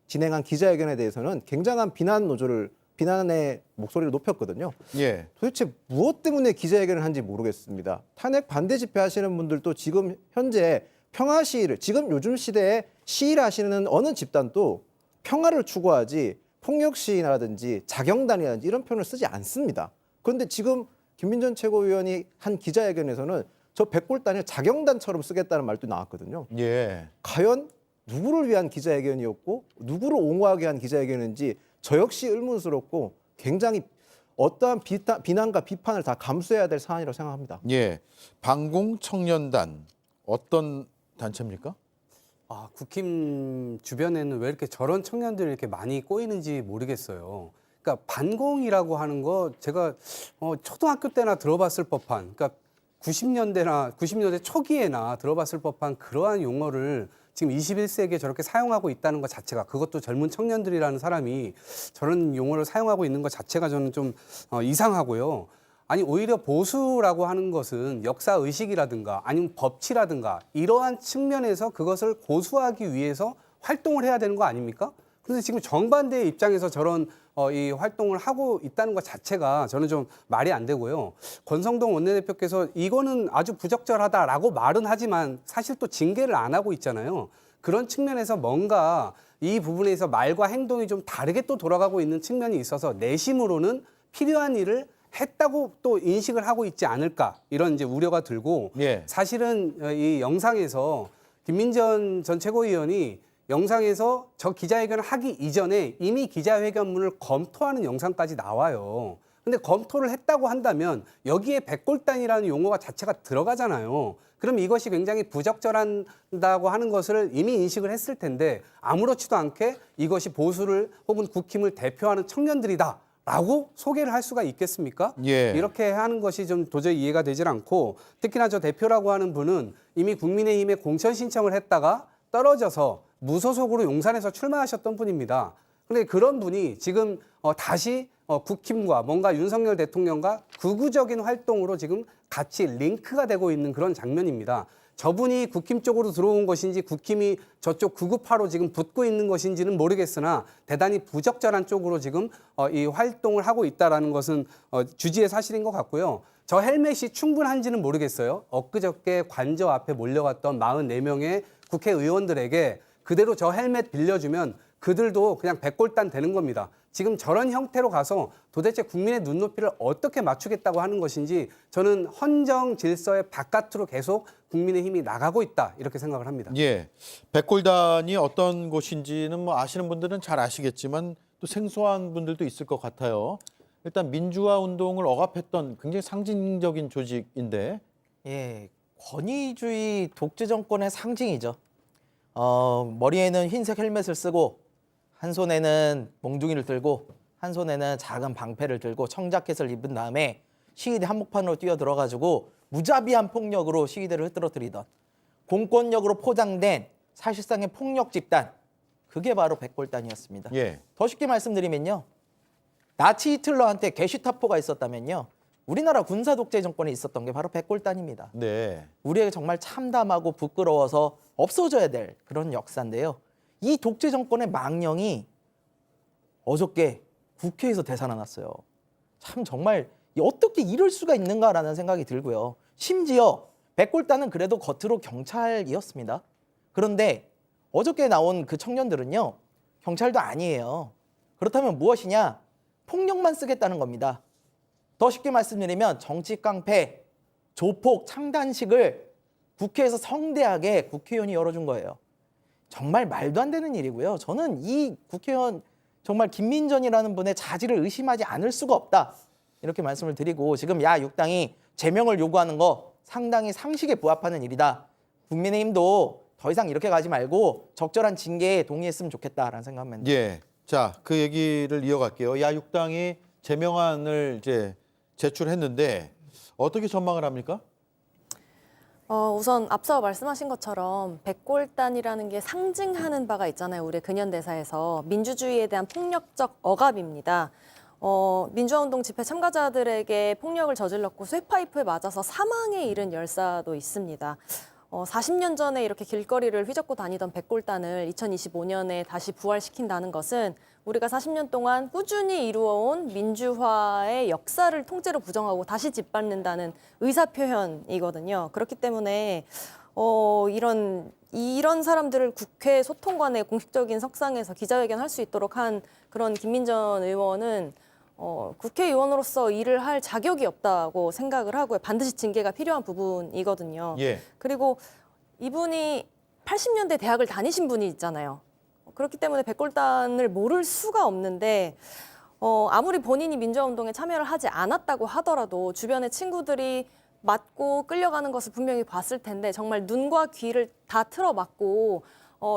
진행한 기자회견에 대해서는 굉장한 비난의 목소리를 높였거든요. 예. 도대체 무엇 때문에 기자회견을 한지 모르겠습니다. 탄핵 반대 집회하시는 분들도 지금 현재 평화 시위를 지금 요즘 시대에 시위를 하시는 어느 집단도 평화를 추구하지 폭력 시위라든지 자경단이라든지 이런 표현을 쓰지 않습니다. 그런데 지금 김민전 최고위원이 한 기자회견에서는 저 백골단을 자경단처럼 쓰겠다는 말도 나왔거든요. 예. 과연 누구를 위한 기자회견이었고 누구를 옹호하게 한 기자회견인지 저 역시 의문스럽고 굉장히 어떠한 비난과 비판을 다 감수해야 될 사안이라고 생각합니다. 예. 반공청년단 어떤 단체입니까? 국힘 주변에는 왜 이렇게 저런 청년들이 이렇게 많이 꼬이는지 모르겠어요. 그러니까 반공이라고 하는 거 제가 초등학교 때나 들어봤을 법한, 그러니까 90년대 초기에나 들어봤을 법한 그러한 용어를 지금 21세기에 저렇게 사용하고 있다는 것 자체가, 그것도 젊은 청년들이라는 사람이 저런 용어를 사용하고 있는 것 자체가 저는 좀 이상하고요. 아니 오히려 보수라고 하는 것은 역사 의식이라든가 아니면 법치라든가 이러한 측면에서 그것을 고수하기 위해서 활동을 해야 되는 거 아닙니까? 그런데 지금 정반대의 입장에서 저런 이 활동을 하고 있다는 것 자체가 저는 좀 말이 안 되고요. 권성동 원내대표께서 이거는 아주 부적절하다라고 말은 하지만 사실 또 징계를 안 하고 있잖아요. 그런 측면에서 뭔가 이 부분에서 말과 행동이 좀 다르게 또 돌아가고 있는 측면이 있어서 내심으로는 필요한 일을 했다고 또 인식을 하고 있지 않을까 이런 이제 우려가 들고 예. 사실은 이 영상에서 김민전 전 최고위원이 영상에서 저 기자회견을 하기 이전에 이미 기자회견문을 검토하는 영상까지 나와요. 근데 검토를 했다고 한다면 여기에 백골단이라는 용어가 자체가 들어가잖아요. 그럼 이것이 굉장히 부적절한다고 하는 것을 이미 인식을 했을 텐데 아무렇지도 않게 이것이 보수를 혹은 국힘을 대표하는 청년들이다. 라고 소개를 할 수가 있겠습니까? 예. 이렇게 하는 것이 좀 도저히 이해가 되질 않고 특히나 저 대표라고 하는 분은 이미 국민의힘에 공천 신청을 했다가 떨어져서 무소속으로 용산에서 출마하셨던 분입니다. 그런데 그런 분이 지금 다시 국힘과 뭔가 윤석열 대통령과 극우적인 활동으로 지금 같이 링크가 되고 있는 그런 장면입니다. 저분이 국힘 쪽으로 들어온 것인지 국힘이 저쪽 극우파로 지금 붙고 있는 것인지는 모르겠으나 대단히 부적절한 쪽으로 지금 이 활동을 하고 있다는 것은 주지의 사실인 것 같고요. 저 헬멧이 충분한지는 모르겠어요. 엊그저께 관저 앞에 몰려갔던 44명의 국회의원들에게 그대로 저 헬멧 빌려주면 그들도 그냥 백골단 되는 겁니다. 지금 저런 형태로 가서 도대체 국민의 눈높이를 어떻게 맞추겠다고 하는 것인지 저는 헌정 질서의 바깥으로 계속 국민의힘이 나가고 있다 이렇게 생각을 합니다. 예, 백골단이 어떤 곳인지는 뭐 아시는 분들은 잘 아시겠지만 또 생소한 분들도 있을 것 같아요. 일단 민주화 운동을 억압했던 굉장히 상징적인 조직인데, 예, 권위주의 독재 정권의 상징이죠. 머리에는 흰색 헬멧을 쓰고 한 손에는 몽둥이를 들고 한 손에는 작은 방패를 들고 청자켓을 입은 다음에 시위대 한복판으로 뛰어들어가지고 무자비한 폭력으로 시위대를 흐트러뜨리던 공권력으로 포장된 사실상의 폭력 집단, 그게 바로 백골단이었습니다. 예. 더 쉽게 말씀드리면요, 나치 히틀러한테 게슈타포가 있었다면요, 우리나라 군사 독재 정권에 있었던 게 바로 백골단입니다. 네. 우리에게 정말 참담하고 부끄러워서 없어져야 될 그런 역사인데요. 이 독재 정권의 망령이 어저께 국회에서 되살아났어요. 참 정말 어떻게 이럴 수가 있는가라는 생각이 들고요. 심지어 백골단은 그래도 겉으로 경찰이었습니다. 그런데 어저께 나온 그 청년들은요, 경찰도 아니에요. 그렇다면 무엇이냐? 폭력만 쓰겠다는 겁니다. 더 쉽게 말씀드리면 정치 깡패, 조폭, 창단식을 국회에서 성대하게 국회의원이 열어준 거예요. 정말 말도 안 되는 일이고요. 저는 이 국회의원 정말 김민전이라는 분의 자질을 의심하지 않을 수가 없다, 이렇게 말씀을 드리고, 지금 야6당이 제명을 요구하는 거 상당히 상식에 부합하는 일이다. 국민의힘도 더 이상 이렇게 가지 말고 적절한 징계에 동의했으면 좋겠다라는 생각합니다. 예. 자, 그 얘기를 이어갈게요. 야6당이 제명안을 이제 제출했는데 어떻게 전망을 합니까? 우선 앞서 말씀하신 것처럼 백골단이라는 게 상징하는 바가 있잖아요. 우리 근현대사에서 민주주의에 대한 폭력적 억압입니다. 민주화운동 집회 참가자들에게 폭력을 저질렀고 쇠파이프에 맞아서 사망에 이른 열사도 있습니다. 40년 전에 이렇게 길거리를 휘젓고 다니던 백골단을 2025년에 다시 부활시킨다는 것은 우리가 40년 동안 꾸준히 이루어온 민주화의 역사를 통째로 부정하고 다시 짓밟는다는 의사표현이거든요. 그렇기 때문에 이런 사람들을 국회 소통관의 공식적인 석상에서 기자회견할 수 있도록 한 그런 김민전 의원은 국회의원으로서 일을 할 자격이 없다고 생각을 하고요. 반드시 징계가 필요한 부분이거든요. 예. 그리고 이분이 80년대 대학을 다니신 분이 있잖아요. 그렇기 때문에 백골단을 모를 수가 없는데 아무리 본인이 민주화운동에 참여를 하지 않았다고 하더라도 주변의 친구들이 맞고 끌려가는 것을 분명히 봤을 텐데 정말 눈과 귀를 다 틀어막고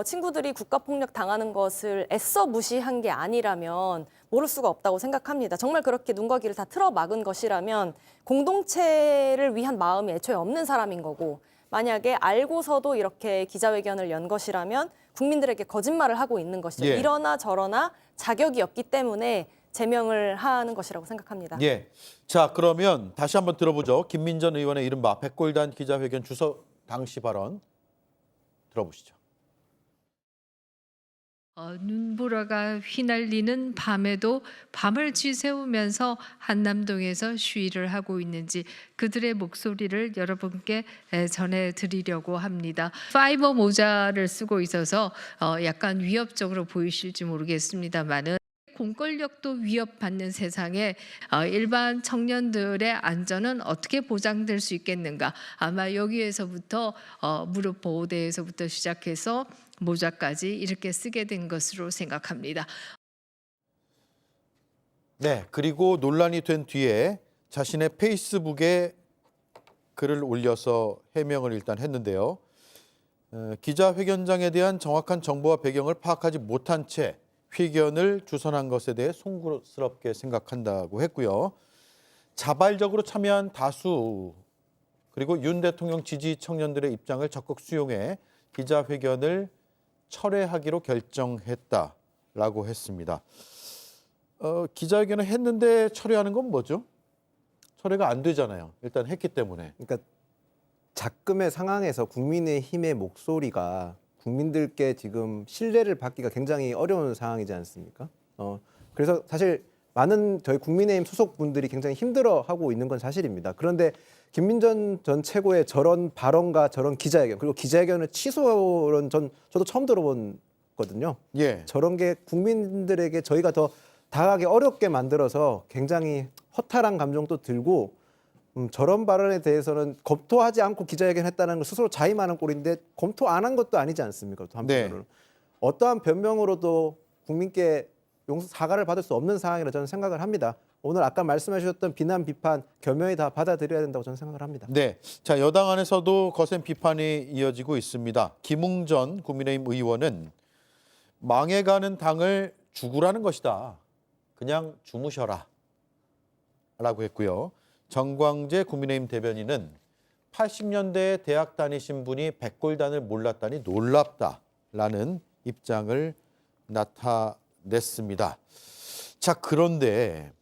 친구들이 국가폭력 당하는 것을 애써 무시한 게 아니라면 모를 수가 없다고 생각합니다. 정말 그렇게 눈과 귀를 다 틀어막은 것이라면 공동체를 위한 마음이 애초에 없는 사람인 거고, 만약에 알고서도 이렇게 기자회견을 연 것이라면 국민들에게 거짓말을 하고 있는 것이죠. 예. 이러나 저러나 자격이 없기 때문에 제명을 하는 것이라고 생각합니다. 예. 자, 그러면 다시 한번 들어보죠. 김민전 의원의 이른바 백골단 기자회견 주소 당시 발언 들어보시죠. 눈보라가 휘날리는 밤에도 밤을 지새우면서 한남동에서 시위를 하고 있는지 그들의 목소리를 여러분께 전해드리려고 합니다. 파이버 모자를 쓰고 있어서 약간 위협적으로 보이실지 모르겠습니다만은 공권력도 위협받는 세상에 일반 청년들의 안전은 어떻게 보장될 수 있겠는가? 아마 여기에서부터 무릎 보호대에서부터 시작해서 모자까지 이렇게 쓰게 된 것으로 생각합니다. 네, 그리고 논란이 된 뒤에 자신의 페이스북에 글을 올려서 해명을 일단 했는데요. 기자회견장에 대한 정확한 정보와 배경을 파악하지 못한 채 회견을 주선한 것에 대해 송구스럽게 생각한다고 했고요. 자발적으로 참여한 다수 그리고 윤 대통령 지지 청년들의 입장을 적극 수용해 기자회견을 철회하기로 결정했다라고 했습니다. 기자회견을 했는데 철회하는 건 뭐죠? 철회가 안 되잖아요. 일단 했기 때문에. 그러니까 작금의 상황에서 국민의힘의 목소리가 국민들께 지금 신뢰를 받기가 굉장히 어려운 상황이지 않습니까? 그래서 사실 많은 저희 국민의힘 소속분들이 굉장히 힘들어하고 있는 건 사실입니다. 그런데 김민전 전 최고의 저런 발언과 저런 기자회견 그리고 기자회견을 취소한 저도 처음 들어본 거든요. 예. 저런 게 국민들에게 저희가 더 다가가기 어렵게 만들어서 굉장히 허탈한 감정도 들고 저런 발언에 대해서는 검토하지 않고 기자회견했다는 걸 스스로 자임하는 꼴인데 검토 안 한 것도 아니지 않습니까? 또 한편으로는. 네. 어떠한 변명으로도 국민께 사과를 받을 수 없는 상황이라 저는 생각을 합니다. 오늘 아까 말씀해 주셨던 비난, 비판 겸허히 다 받아들여야 된다고 저는 생각을 합니다. 네, 자 여당 안에서도 거센 비판이 이어지고 있습니다. 김웅전 국민의힘 의원은 망해가는 당을 죽으라는 것이다. 그냥 주무셔라 라고 했고요. 정광재 국민의힘 대변인은 80년대에 대학 다니신 분이 백골단을 몰랐다니 놀랍다라는 입장을 나타냈습니다. 자, 그런데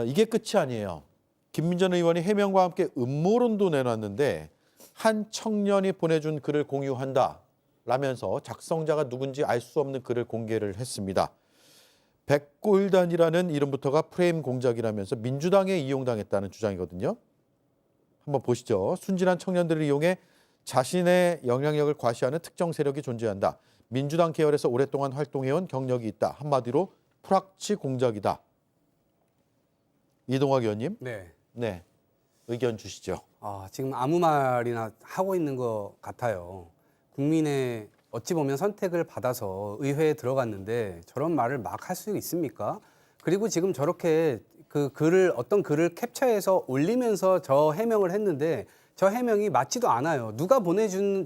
이게 끝이 아니에요. 김민전 의원이 해명과 함께 음모론도 내놨는데 한 청년이 보내준 글을 공유한다 라면서 작성자가 누군지 알 수 없는 글을 공개를 했습니다. 백골단이라는 이름부터가 프레임 공작이라면서 민주당에 이용당했다는 주장이거든요. 한번 보시죠. 순진한 청년들을 이용해 자신의 영향력을 과시하는 특정 세력이 존재한다. 민주당 계열에서 오랫동안 활동해온 경력이 있다. 한마디로 프락치 공작이다. 이동학 의원님. 네. 의견 주시죠. 지금 아무 말이나 하고 있는 것 같아요. 국민의 어찌 보면 선택을 받아서 의회에 들어갔는데 저런 말을 막 할 수 있습니까? 그리고 지금 저렇게 어떤 글을 캡처해서 올리면서 저 해명을 했는데 저 해명이 맞지도 않아요. 누가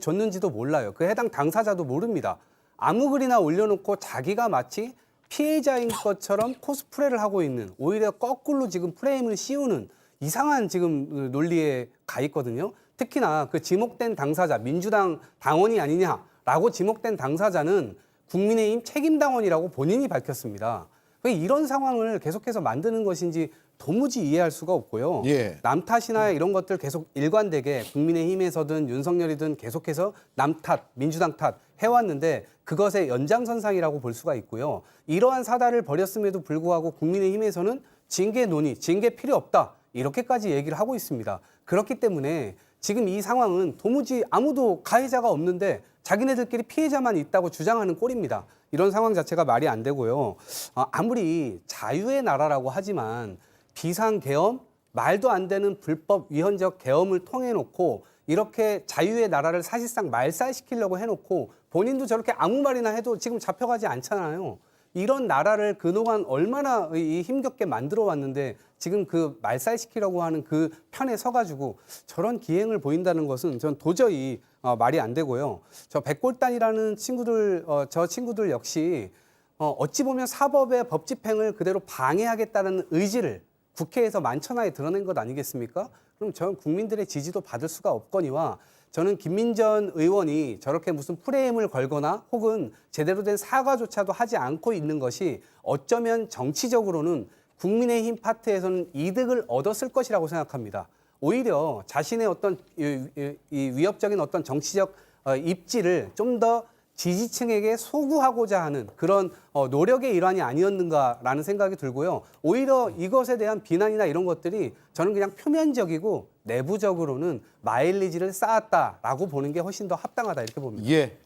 줬는지도 몰라요. 그 해당 당사자도 모릅니다. 아무 글이나 올려놓고 자기가 마치 피해자인 것처럼 코스프레를 하고 있는, 오히려 거꾸로 지금 프레임을 씌우는 이상한 지금 논리에 가 있거든요. 특히나 그 지목된 당사자, 민주당 당원이 아니냐라고 지목된 당사자는 국민의힘 책임당원이라고 본인이 밝혔습니다. 이런 상황을 계속해서 만드는 것인지 도무지 이해할 수가 없고요. 남 탓이나 이런 것들 계속 일관되게 국민의힘에서든 윤석열이든 계속해서 남 탓, 민주당 탓 해왔는데 그것의 연장선상이라고 볼 수가 있고요. 이러한 사달을 벌였음에도 불구하고 국민의힘에서는 징계 논의, 징계 필요 없다. 이렇게까지 얘기를 하고 있습니다. 그렇기 때문에 지금 이 상황은 도무지 아무도 가해자가 없는데 자기네들끼리 피해자만 있다고 주장하는 꼴입니다. 이런 상황 자체가 말이 안 되고요. 아무리 자유의 나라라고 하지만 비상계엄, 말도 안 되는 불법 위헌적 계엄을 통해 놓고 이렇게 자유의 나라를 사실상 말살시키려고 해놓고 본인도 저렇게 아무 말이나 해도 지금 잡혀가지 않잖아요. 이런 나라를 그동안 얼마나 힘겹게 만들어 왔는데 지금 그 말살시키려고 하는 그 편에 서가지고 저런 기행을 보인다는 것은 전 도저히 말이 안 되고요. 저 백골단이라는 친구들, 저 친구들 역시 어찌 보면 사법의 법 집행을 그대로 방해하겠다는 의지를 국회에서 만천하에 드러낸 것 아니겠습니까? 그럼 전 국민들의 지지도 받을 수가 없거니와 저는 김민전 의원이 저렇게 무슨 프레임을 걸거나 혹은 제대로 된 사과조차도 하지 않고 있는 것이 어쩌면 정치적으로는 국민의힘 파트에서는 이득을 얻었을 것이라고 생각합니다. 오히려 자신의 어떤 이 위협적인 어떤 정치적 입지를 좀 더 지지층에게 소구하고자 하는 그런 노력의 일환이 아니었는가라는 생각이 들고요. 오히려 이것에 대한 비난이나 이런 것들이 저는 그냥 표면적이고 내부적으로는 마일리지를 쌓았다라고 보는 게 훨씬 더 합당하다 이렇게 봅니다. 예,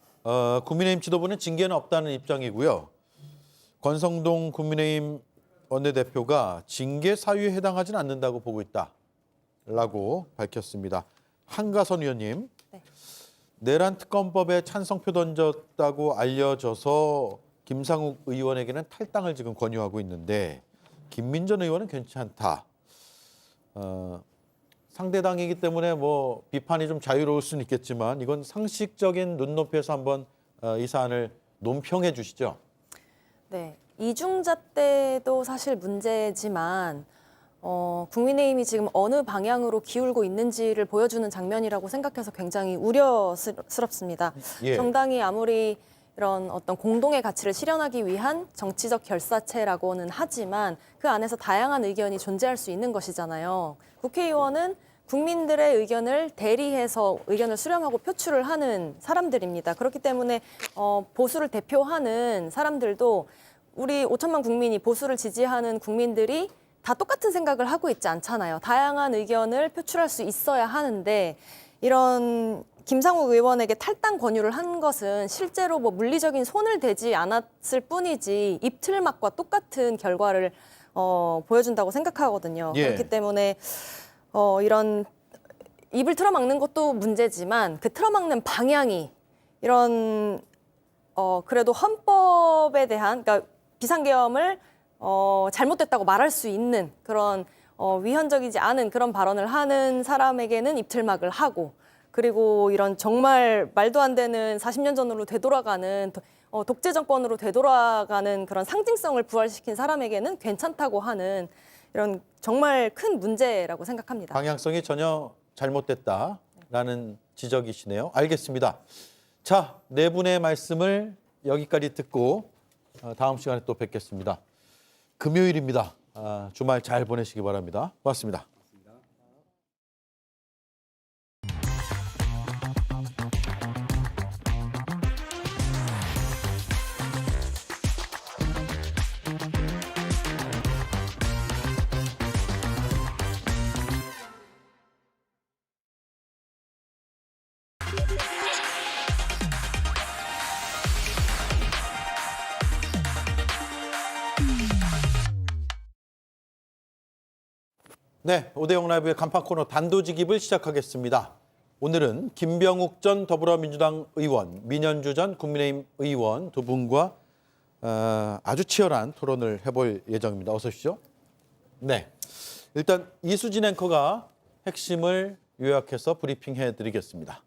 국민의힘 지도부는 징계는 없다는 입장이고요. 권성동 국민의힘 원내대표가 징계 사유에 해당하지는 않는다고 보고 있다라고 밝혔습니다. 한가선 의원님, 네. 내란 특검법에 찬성표 던졌다고 알려져서 김상욱 의원에게는 탈당을 지금 권유하고 있는데 김민전 의원은 괜찮다. 상대당이기 때문에 뭐 비판이 좀 자유로울 수는 있겠지만 이건 상식적인 눈높이에서 한번 이 사안을 논평해 주시죠. 네, 이중잣 때도 사실 문제지만 국민의힘이 지금 어느 방향으로 기울고 있는지를 보여주는 장면이라고 생각해서 굉장히 우려스럽습니다. 예. 정당이 아무리 이런 어떤 공동의 가치를 실현하기 위한 정치적 결사체라고는 하지만 그 안에서 다양한 의견이 존재할 수 있는 것이잖아요. 국회의원은 국민들의 의견을 대리해서 의견을 수렴하고 표출을 하는 사람들입니다. 그렇기 때문에 보수를 대표하는 사람들도 우리 5천만 국민이 보수를 지지하는 국민들이 다 똑같은 생각을 하고 있지 않잖아요. 다양한 의견을 표출할 수 있어야 하는데 이런 김상욱 의원에게 탈당 권유를 한 것은 실제로 뭐 물리적인 손을 대지 않았을 뿐이지 입틀막과 똑같은 결과를 보여준다고 생각하거든요. 예. 그렇기 때문에 이런 입을 틀어막는 것도 문제지만 그 틀어막는 방향이 이런 그래도 헌법에 대한 그러니까 비상계엄을 잘못됐다고 말할 수 있는 그런 위헌적이지 않은 그런 발언을 하는 사람에게는 입틀막을 하고 그리고 이런 정말 말도 안 되는 40년 전으로 되돌아가는 독재 정권으로 되돌아가는 그런 상징성을 부활시킨 사람에게는 괜찮다고 하는 이런 정말 큰 문제라고 생각합니다. 방향성이 전혀 잘못됐다라는 지적이시네요. 알겠습니다. 자, 네 분의 말씀을 여기까지 듣고 다음 시간에 또 뵙겠습니다. 금요일입니다. 주말 잘 보내시기 바랍니다. 고맙습니다. 네, 오대영 라이브의 간판 코너 단도직입을 시작하겠습니다. 오늘은 김병욱 전 더불어민주당 의원, 민현주 전 국민의힘 의원 두 분과 아주 치열한 토론을 해볼 예정입니다. 어서 오십시오. 네, 일단 이수진 앵커가 핵심을 요약해서 브리핑해 드리겠습니다.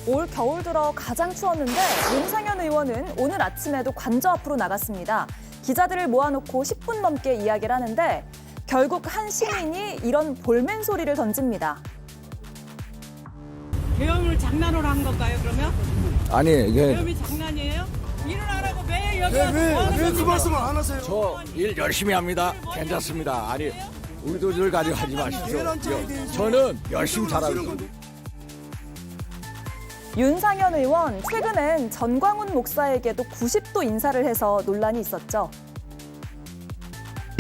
올 겨울 들어 가장 추웠는데 윤상현 의원은 오늘 아침에도 관저 앞으로 나갔습니다. 기자들을 모아놓고 10분 넘게 이야기를 하는데 결국 한 시민이 이런 볼멘 소리를 던집니다. 계엄을 장난으로 한 건가요, 그러면? 아니, 이게 계엄이 장난이에요? 일을 안 하고 매일 여기 와서 뭐 하는 왜 그 겁니까? 말씀을 안 하세요? 저 일 열심히 합니다. 괜찮습니다. 아니, 우리도 일 가지고 하지 마십시오. 저는 열심히 잘하고 있습니다. 윤상현 의원, 최근엔 전광훈 목사에게도 90도 인사를 해서 논란이 있었죠.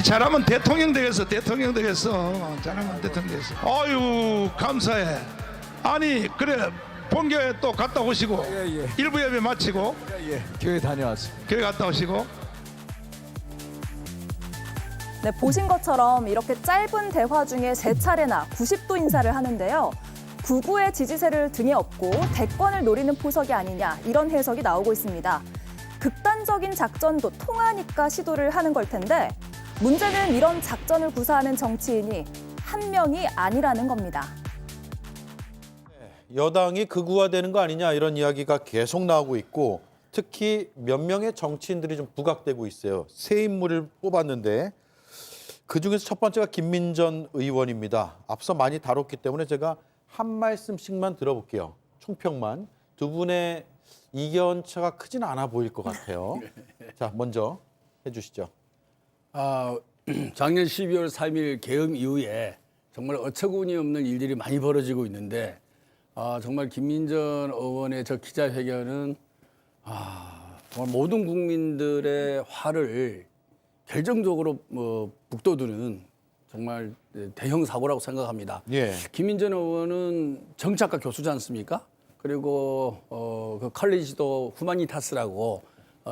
잘하면 대통령 되겠어. 잘하면 대통령 되겠어. 아유, 감사해. 아니, 그래, 본교회 또 갔다 오시고, 일부 예배 마치고, 교회 다녀왔어요. 교회 갔다 오시고. 네, 보신 것처럼 이렇게 짧은 대화 중에 3차례나 90도 인사를 하는데요. 구구의 지지세를 등에 업고 대권을 노리는 포석이 아니냐 이런 해석이 나오고 있습니다. 극단적인 작전도 통하니까 시도를 하는 걸 텐데 문제는 이런 작전을 구사하는 정치인이 한 명이 아니라는 겁니다. 여당이 극우화되는 거 아니냐 이런 이야기가 계속 나오고 있고 특히 몇 명의 정치인들이 좀 부각되고 있어요. 새 인물을 뽑았는데 그중에서 첫 번째가 김민전 의원입니다. 앞서 많이 다뤘기 때문에 제가 한 말씀씩만 들어볼게요. 총평만. 두 분의 이견 차가 크진 않아 보일 것 같아요. 자, 먼저 해주시죠. 작년 12월 3일 계엄 이후에 정말 어처구니 없는 일들이 많이 벌어지고 있는데 정말 김민전 의원의 저 기자회견은 정말 모든 국민들의 화를 결정적으로 북돋우는 정말 대형 사고라고 생각합니다. 예. 김민전 의원은 정치학과 교수지 않습니까? 그리고 그 컬리지도 후마니타스라고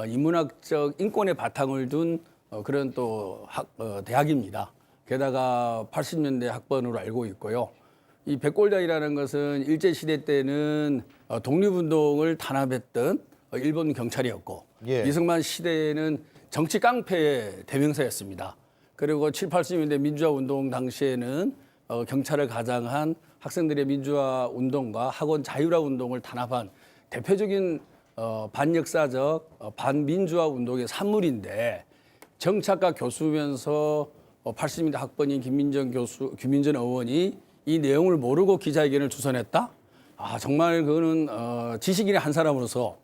인문학적 인권의 바탕을 둔 그런 또 대학입니다. 게다가 80년대 학번으로 알고 있고요. 이 백골단이라는 것은 일제시대 때는 독립운동을 탄압했던 일본 경찰이었고 예. 이승만 시대에는 정치 깡패의 대명사였습니다. 그리고 7, 80년대 민주화 운동 당시에는 경찰을 가장한 학생들의 민주화 운동과 학원 자율화 운동을 탄압한 대표적인 반역사적 반민주화 운동의 산물인데 정치학과 교수면서 80년대 학번인 김민전 의원이 이 내용을 모르고 기자회견을 주선했다? 정말 그거는 지식인의 한 사람으로서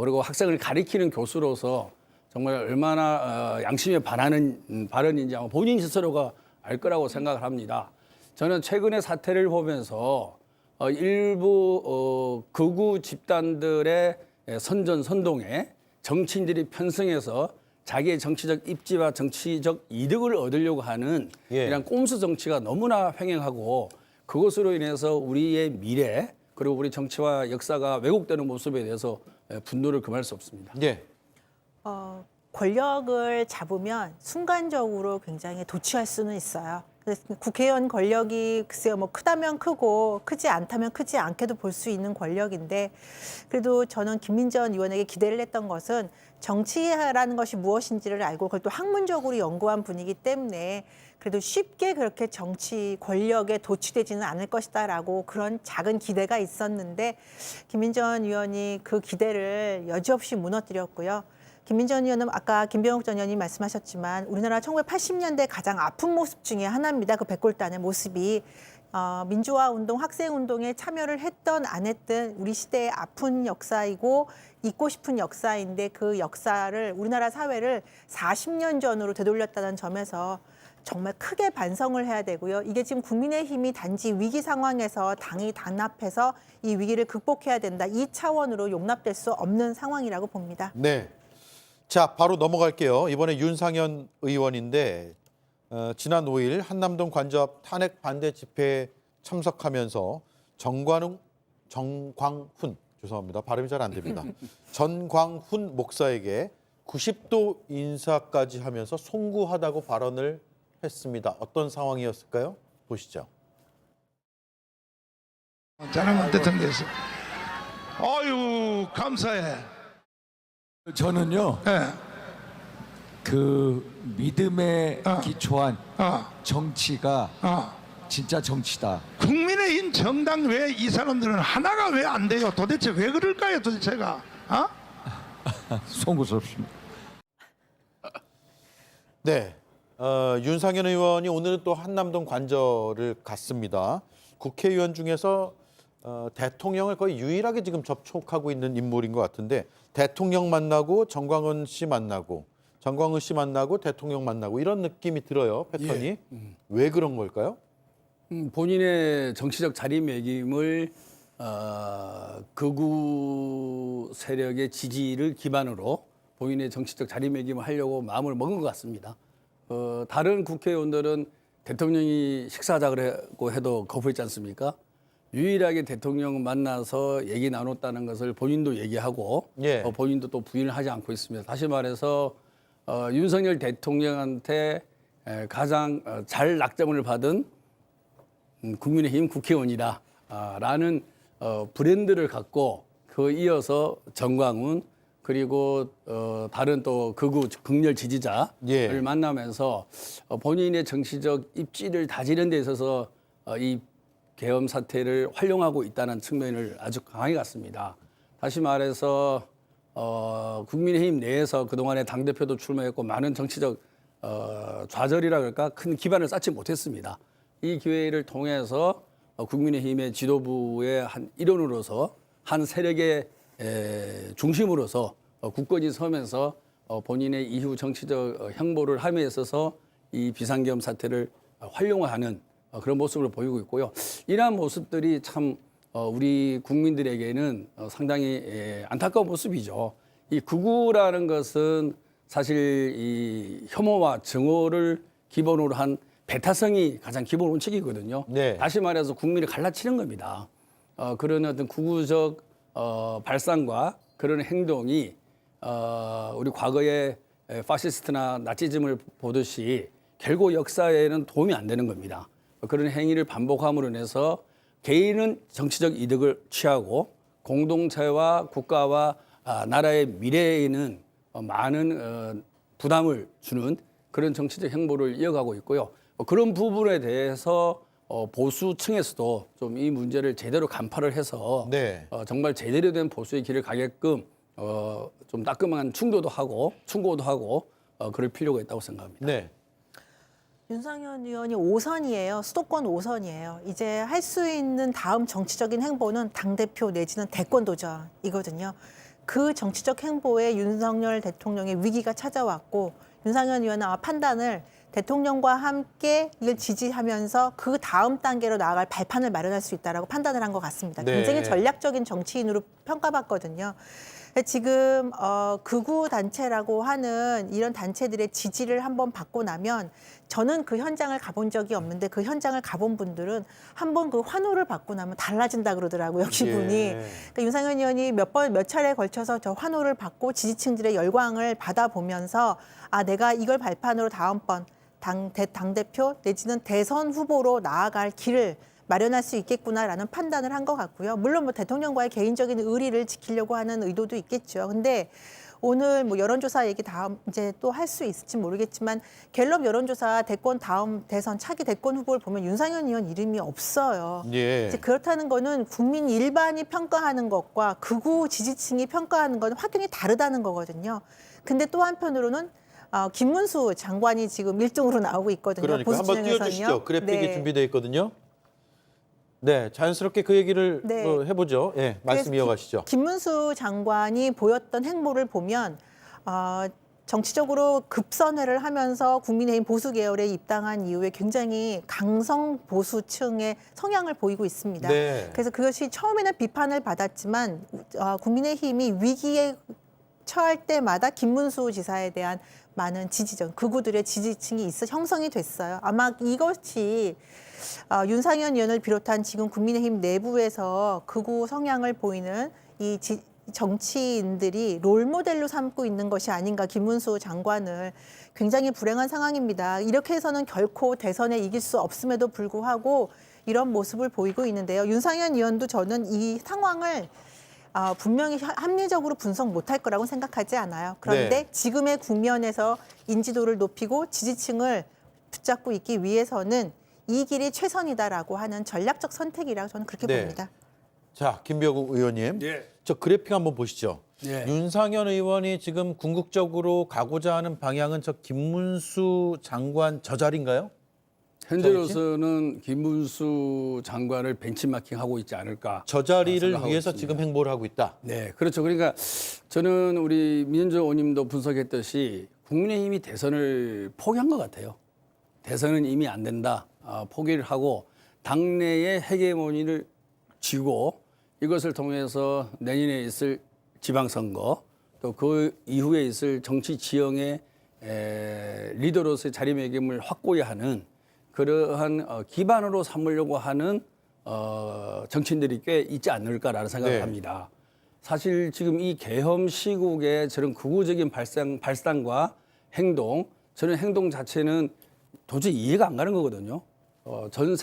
그리고 학생을 가리키는 교수로서 정말 얼마나 양심에 반하는 발언인지 아마 본인 스스로가 알 거라고 생각을 합니다. 저는 최근의 사태를 보면서 일부 극우 집단들의 선전선동에 정치인들이 편승해서 자기의 정치적 입지와 정치적 이득을 얻으려고 하는 이런 꼼수 정치가 너무나 횡행하고 그것으로 인해서 우리의 미래 그리고 우리 정치와 역사가 왜곡되는 모습에 대해서 분노를 금할 수 없습니다. 예. 권력을 잡으면 순간적으로 굉장히 도취할 수는 있어요. 그래서 국회의원 권력이 글쎄요, 뭐 크다면 크고 크지 않다면 크지 않게도 볼 수 있는 권력인데 그래도 저는 김민전 의원에게 기대를 했던 것은 정치라는 것이 무엇인지를 알고 그걸 또 학문적으로 연구한 분이기 때문에 그래도 쉽게 그렇게 정치 권력에 도취되지는 않을 것이다라고 그런 작은 기대가 있었는데 김민전 의원이 그 기대를 여지없이 무너뜨렸고요. 김민전 의원은 아까 김병욱 전 의원님 말씀하셨지만 우리나라 1980년대 가장 아픈 모습 중에 하나입니다. 그 백골단의 모습이 민주화 운동, 학생 운동에 참여를 했던 안 했던 우리 시대의 아픈 역사이고 잊고 싶은 역사인데 그 역사를 우리나라 사회를 40년 전으로 되돌렸다는 점에서 정말 크게 반성을 해야 되고요. 이게 지금 국민의힘이 단지 위기 상황에서 당이 단합해서 이 위기를 극복해야 된다. 이 차원으로 용납될 수 없는 상황이라고 봅니다. 네. 자, 바로 넘어갈게요. 이번에 윤상현 의원인데 지난 5일 한남동 관저앞 탄핵 반대 집회에 참석하면서 정광훈 죄송합니다. 발음이 잘 안 됩니다. 전광훈 목사에게 90도 인사까지 하면서 송구하다고 발언을 했습니다. 어떤 상황이었을까요? 보시죠. 잘하면 대통령께서 아유 감사해. 저는요. 그 믿음에 기초한 정치가 진짜 정치다. 국민의힘 정당 왜 이 사람들은 하나가 왜 안 돼요? 도대체 왜 그럴까요? 도대체가 송구스럽습니다. 네, 윤상현 의원이 오늘은 또 한남동 관저를 갔습니다. 국회의원 중에서 대통령을 거의 유일하게 지금 접촉하고 있는 인물인 것 같은데 대통령 만나고 정광훈 씨 만나고 정광훈 씨 만나고 대통령 만나고 이런 느낌이 들어요. 패턴이. 왜 그런 걸까요? 본인의 정치적 자리매김을 극우 세력의 지지를 기반으로 본인의 정치적 자리매김을 하려고 마음을 먹은 것 같습니다. 다른 국회의원들은 대통령이 식사하자고 해도 거부했지 않습니까? 유일하게 대통령 만나서 얘기 나눴다는 것을 본인도 얘기하고 본인도 또 부인을 하지 않고 있습니다. 다시 말해서 윤석열 대통령한테 가장 잘 낙점을 받은 국민의힘 국회의원이다라는 브랜드를 갖고 그 이어서 정광훈 그리고 다른 또 극우 극렬 지지자를 만나면서 본인의 정치적 입지를 다지는 데 있어서 이 계엄 사태를 활용하고 있다는 측면을 아주 강하게 갔습니다. 다시 말해서 국민의힘 내에서 그동안에 당대표도 출마했고 많은 정치적 좌절이라 그럴까 큰 기반을 쌓지 못했습니다. 이 기회를 통해서 국민의힘의 지도부의 한 일원으로서 한 세력의 중심으로서 굳건히 서면서 본인의 이후 정치적 행보를 함에 있어서 이 비상계엄 사태를 활용하는 그런 모습을 보이고 있고요. 이러한 모습들이 참 우리 국민들에게는 상당히 안타까운 모습이죠. 이 극우라는 것은 사실 이 혐오와 증오를 기본으로 한 배타성이 가장 기본 원칙이거든요. 네. 다시 말해서 국민을 갈라치는 겁니다. 그런 어떤 극우적 발상과 그런 행동이 우리 과거의 파시스트나 나치즘을 보듯이 결국 역사에는 도움이 안 되는 겁니다. 그런 행위를 반복함으로 인해서 개인은 정치적 이득을 취하고 공동체와 국가와 나라의 미래에는 많은 부담을 주는 그런 정치적 행보를 이어가고 있고요. 그런 부분에 대해서 보수층에서도 좀 이 문제를 제대로 간파를 해서 네. 정말 제대로 된 보수의 길을 가게끔 좀 따끔한 충고도 하고 그럴 필요가 있다고 생각합니다. 네. 윤상현 의원이 5선이에요. 수도권 5선이에요. 이제 할 수 있는 다음 정치적인 행보는 당대표 내지는 대권 도전이거든요. 그 정치적 행보에 윤석열 대통령의 위기가 찾아왔고 윤상현 의원은 아마 판단을 대통령과 함께 이걸 지지하면서 그 다음 단계로 나아갈 발판을 마련할 수 있다라고 판단을 한 것 같습니다. 네. 굉장히 전략적인 정치인으로 평가받거든요. 지금 극우 단체라고 하는 이런 단체들의 지지를 한번 받고 나면 저는 그 현장을 가본 적이 없는데 그 현장을 가본 분들은 한번 그 환호를 받고 나면 달라진다 그러더라고요. 기분이. 예. 그러니까 윤상현 의원이 몇 차례에 걸쳐서 저 환호를 받고 지지층들의 열광을 받아보면서 아 내가 이걸 발판으로 다음번 당대표 내지는 대선 후보로 나아갈 길을 마련할 수 있겠구나라는 판단을 한 것 같고요. 물론 뭐 대통령과의 개인적인 의리를 지키려고 하는 의도도 있겠죠. 근데 오늘 뭐 여론조사 얘기 다음 이제 또 할 수 있을지 모르겠지만 갤럽 여론조사 대권 다음 대선 차기 대권 후보를 보면 윤상현 의원 이름이 없어요. 예. 이제 그렇다는 거는 국민 일반이 평가하는 것과 극우 지지층이 평가하는 건 확연히 다르다는 거거든요. 근데 또 한편으로는 김문수 장관이 지금 1등으로 나오고 있거든요. 그러니까 보수 한번 진영에서는요. 띄워주시죠. 그래픽이 네. 준비되어 있거든요. 네, 자연스럽게 그 얘기를 네. 해보죠. 예, 말씀 이어가시죠. 김문수 장관이 보였던 행보를 보면 정치적으로 급선회를 하면서 국민의힘 보수 계열에 입당한 이후에 굉장히 강성 보수층의 성향을 보이고 있습니다. 네. 그래서 그것이 처음에는 비판을 받았지만 국민의힘이 위기에 처할 때마다 김문수 지사에 대한 많은 지지층, 극우들의 지지층이 형성이 됐어요. 아마 이것이 윤상현 의원을 비롯한 지금 국민의힘 내부에서 극우 성향을 보이는 이 정치인들이 롤모델로 삼고 있는 것이 아닌가. 김문수 장관을 굉장히 불행한 상황입니다. 이렇게 해서는 결코 대선에 이길 수 없음에도 불구하고 이런 모습을 보이고 있는데요. 윤상현 의원도 저는 이 상황을 분명히 합리적으로 분석 못할 거라고 생각하지 않아요. 그런데 네. 지금의 국면에서 인지도를 높이고 지지층을 붙잡고 있기 위해서는 이 길이 최선이다라고 하는 전략적 선택이라고 저는 그렇게 네. 봅니다. 자, 김병욱 의원님. 예. 저 그래픽 한번 보시죠. 예. 윤상현 의원이 지금 궁극적으로 가고자 하는 방향은 저 김문수 장관 저 자리인가요? 현재로서는 김문수 장관을 벤치마킹하고 있지 않을까. 저 자리를 생각하고 위해서 있습니다. 지금 행보를 하고 있다. 네, 그렇죠. 그러니까 저는 우리 민현조 의원님도 분석했듯이 국민의힘이 대선을 포기한 것 같아요. 대선은 이미 안 된다. 포기를 하고 당내의 헤게모니를 쥐고 이것을 통해서 내년에 있을 지방선거 또 그 이후에 있을 정치 지형의 리더로서의 자리매김을 확고히 하는 그러한 기반으로 삼으려고 하는 정치인들이 꽤 있지 않을까라는 생각을 네. 합니다. 사실 지금 이 계엄 시국의 저런 극우적인 발상과 행동, 저런 행동 자체는 도저히 이해가 안 가는 거거든요. 전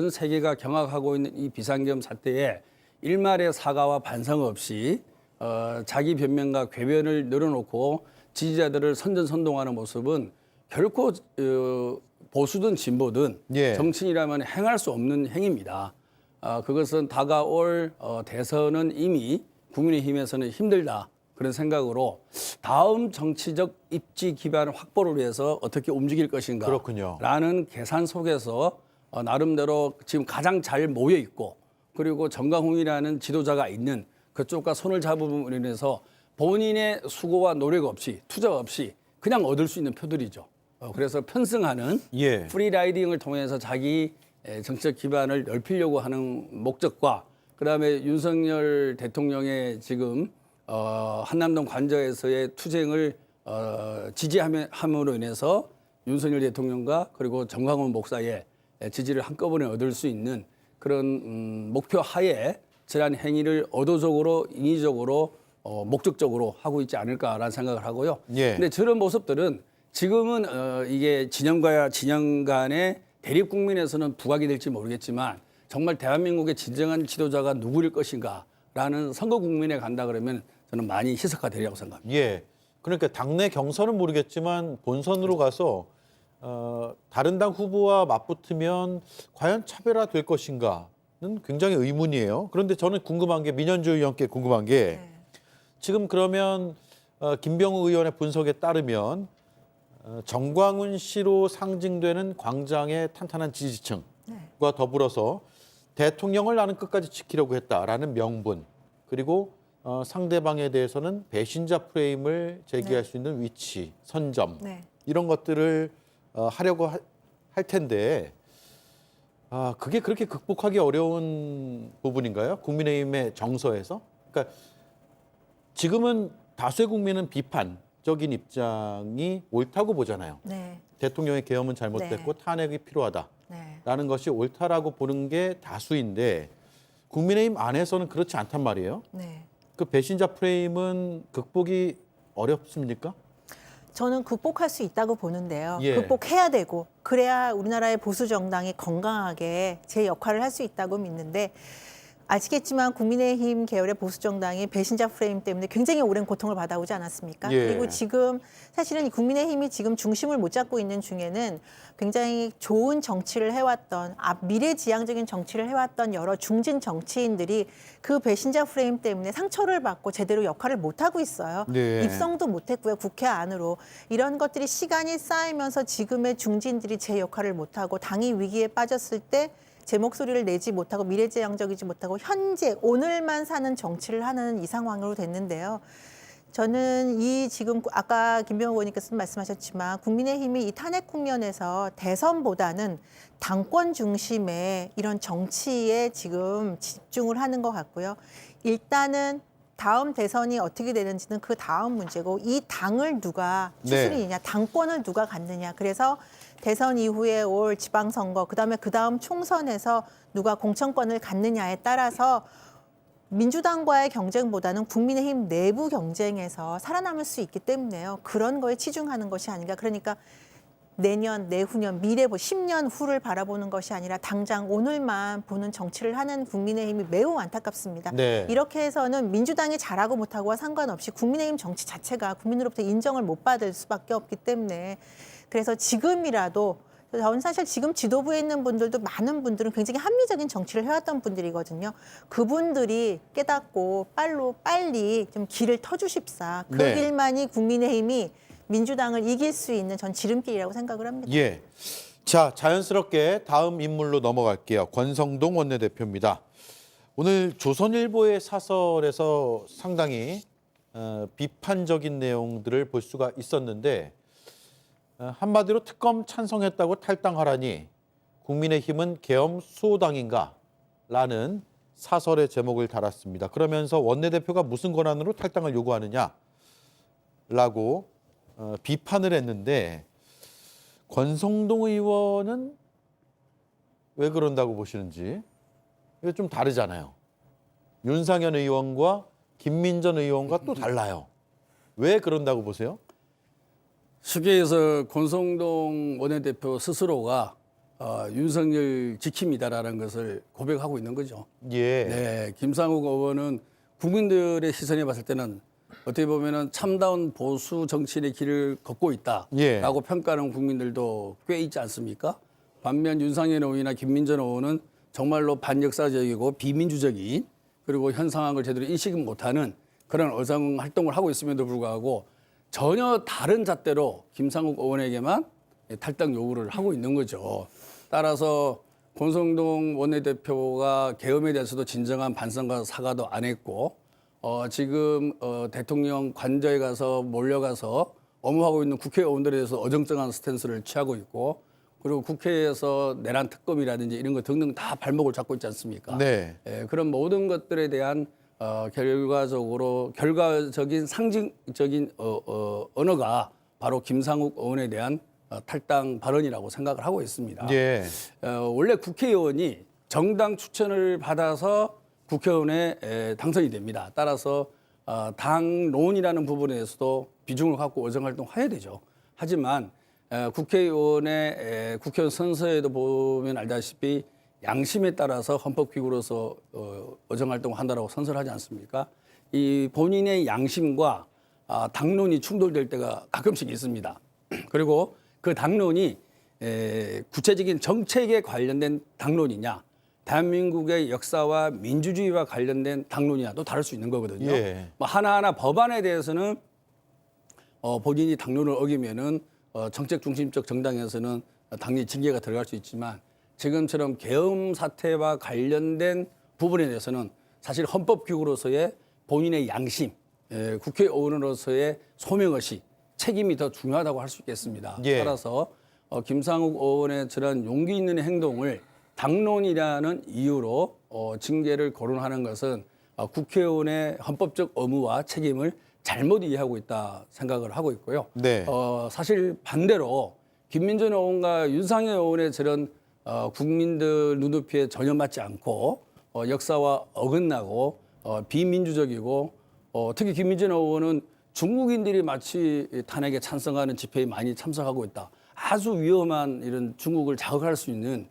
세계가 경악하고 있는 이 비상계엄 사태에 일말의 사과와 반성 없이 자기 변명과 궤변을 늘어놓고 지지자들을 선전선동하는 모습은 결코 보수든 진보든 예. 정치인이라면 행할 수 없는 행위입니다. 그것은 다가올 대선은 이미 국민의힘에서는 힘들다. 그런 생각으로 다음 정치적 입지 기반 확보를 위해서 어떻게 움직일 것인가 그렇군요. 라는 계산 속에서 나름대로 지금 가장 잘 모여 있고 그리고 정강훈이라는 지도자가 있는 그쪽과 손을 잡음으로 인해서 본인의 수고와 노력 없이 투자 없이 그냥 얻을 수 있는 표들이죠. 그래서 편승하는 프리라이딩을 통해서 자기 정책 기반을 넓히려고 하는 목적과 그다음에 윤석열 대통령의 지금 한남동 관저에서의 투쟁을 지지함으로 인해서 윤석열 대통령과 그리고 정광훈 목사의 지지를 한꺼번에 얻을 수 있는 그런 목표 하에 저러한 행위를 의도적으로 인위적으로 목적적으로 하고 있지 않을까라는 생각을 하고요. 근데 저런 모습들은 지금은 이게 진영과 진영 간의 대립 국민에서는 부각이 될지 모르겠지만 정말 대한민국의 진정한 지도자가 누구일 것인가라는 선거 국민에 간다 그러면 저는 많이 희석화되리라고 생각합니다. 예. 그러니까 당내 경선은 모르겠지만 본선으로 가서 다른 당 후보와 맞붙으면 과연 차별화될 것인가는 굉장히 의문이에요. 그런데 저는 궁금한 게 민현주 의원께 궁금한 게 지금 그러면 김병우 의원의 분석에 따르면 정광훈 씨로 상징되는 광장의 탄탄한 지지층과 더불어서 대통령을 나는 끝까지 지키려고 했다라는 명분 그리고 상대방에 대해서는 배신자 프레임을 제기할 수 있는 위치, 선점 이런 것들을 하려고 할 텐데 그게 그렇게 극복하기 어려운 부분인가요? 국민의힘의 정서에서? 그러니까 지금은 다수의 국민은 비판적인 입장이 옳다고 보잖아요. 대통령의 계엄은 잘못됐고 탄핵이 필요하다라는 것이 옳다라고 보는 게 다수인데 국민의힘 안에서는 그렇지 않단 말이에요. 그 배신자 프레임은 극복이 어렵습니까? 저는 극복할 수 있다고 보는데요. 예. 극복해야 되고 그래야 우리나라의 보수 정당이 건강하게 제 역할을 할 수 있다고 믿는데 아시겠지만 국민의힘 계열의 보수 정당이 배신자 프레임 때문에 굉장히 오랜 고통을 받아오지 않았습니까? 예. 그리고 지금 사실은 국민의힘이 지금 중심을 못 잡고 있는 중에는 굉장히 좋은 정치를 해왔던 미래지향적인 정치를 해왔던 여러 중진 정치인들이 그 배신자 프레임 때문에 상처를 받고 제대로 역할을 못 하고 있어요. 네. 입성도 못했고요. 국회 안으로 이런 것들이 시간이 쌓이면서 지금의 중진들이 제 역할을 못하고 당이 위기에 빠졌을 때 제 목소리를 내지 못하고 미래지향적이지 못하고 현재 오늘만 사는 정치를 하는 이 상황으로 됐는데요. 저는 이 지금 아까 김병우 의원님께서 말씀하셨지만 국민의힘이 이 탄핵 국면에서 대선보다는 당권 중심의 이런 정치에 지금 집중을 하는 것 같고요. 일단은 다음 대선이 어떻게 되는지는 그 다음 문제고 이 당을 누가 추스리느냐, 당권을 누가 갖느냐. 그래서 대선 이후에 올 지방선거, 그다음에 그다음 총선에서 누가 공천권을 갖느냐에 따라서 민주당과의 경쟁보다는 국민의힘 내부 경쟁에서 살아남을 수 있기 때문에요. 그런 거에 치중하는 것이 아닌가. 그러니까 내년, 내후년, 미래 10년 후를 바라보는 것이 아니라 당장 오늘만 보는 정치를 하는 국민의힘이 매우 안타깝습니다. 이렇게 해서는 민주당이 잘하고 못하고와 상관없이 국민의힘 정치 자체가 국민으로부터 인정을 못 받을 수밖에 없기 때문에 그래서 지금이라도 저는 사실 지금 지도부에 있는 분들도 많은 분들은 굉장히 합리적인 정치를 해왔던 분들이거든요. 그분들이 깨닫고 빨리 좀 길을 터주십사. 그 길만이 국민의힘이 민주당을 이길 수 있는 전 지름길이라고 생각을 합니다. 예. 자, 자연스럽게 다음 인물로 넘어갈게요. 권성동 원내대표입니다. 오늘 조선일보의 사설에서 상당히 비판적인 내용들을 볼 수가 있었는데 한마디로 특검 찬성했다고 탈당하라니 국민의힘은 계엄 수호당인가? 라는 사설의 제목을 달았습니다. 그러면서 원내대표가 무슨 권한으로 탈당을 요구하느냐? 라고 비판을 했는데 권성동 의원은 왜 그런다고 보시는지 이거 좀 다르잖아요. 윤상현 의원과 김민전 의원과 또 달라요. 왜 그런다고 보세요? 쉽게 해서 권성동 원내대표 스스로가 윤석열 지킴이다라는 것을 고백하고 있는 거죠. 네, 김상욱 의원은 국민들의 시선에 봤을 때는 어떻게 보면은 참다운 보수 정치인의 길을 걷고 있다라고 평가하는 국민들도 꽤 있지 않습니까? 반면 윤상현 의원이나 김민전 의원은 정말로 반역사적이고 비민주적인 그리고 현 상황을 제대로 인식 못하는 그런 의정 활동을 하고 있음에도 불구하고 전혀 다른 잣대로 김상욱 의원에게만 탈당 요구를 하고 있는 거죠. 따라서 권성동 원내대표가 계엄에 대해서도 진정한 반성과 사과도 안 했고 지금 대통령 관저에 가서 몰려가서 업무하고 있는 국회의원들에 대해서 어정쩡한 스탠스를 취하고 있고 그리고 국회에서 내란 특검이라든지 이런 거 등등 다 발목을 잡고 있지 않습니까? 네. 그런 모든 것들에 대한 결과적인 상징적인 언어가 바로 김상욱 의원에 대한 탈당 발언이라고 생각을 하고 있습니다. 예. 원래 국회의원이 정당 추천을 받아서 국회의원에 당선이 됩니다. 따라서 당론이라는 부분에서도 비중을 갖고 의정활동해야 되죠. 하지만 국회의원 선서에도 보면 알다시피 양심에 따라서 헌법기구로서 의정활동을 한다라고 선서를 하지 않습니까? 이 본인의 양심과 당론이 충돌될 때가 가끔씩 있습니다. 그리고 그 당론이 구체적인 정책에 관련된 당론이냐, 대한민국의 역사와 민주주의와 관련된 당론이냐 또 다를 수 있는 거거든요. 예. 뭐 하나하나 법안에 대해서는 본인이 당론을 어기면은 정책 중심적 정당에서는 당연히 징계가 들어갈 수 있지만 지금처럼 계엄 사태와 관련된 부분에 대해서는 사실 헌법기구로서의 본인의 양심, 국회의원으로서의 소명의식, 책임이 더 중요하다고 할 수 있겠습니다. 예. 따라서 김상욱 의원의 저런 용기 있는 행동을 당론이라는 이유로 징계를 거론하는 것은 국회의원의 헌법적 의무와 책임을 잘못 이해하고 있다 생각을 하고 있고요. 네. 사실 반대로 김민전 의원과 윤상현 의원의 저런 국민들 눈높이에 전혀 맞지 않고 역사와 어긋나고 비민주적이고 특히 김민전 의원은 중국인들이 마치 탄핵에 찬성하는 집회에 많이 참석하고 있다. 아주 위험한 이런 중국을 자극할 수 있는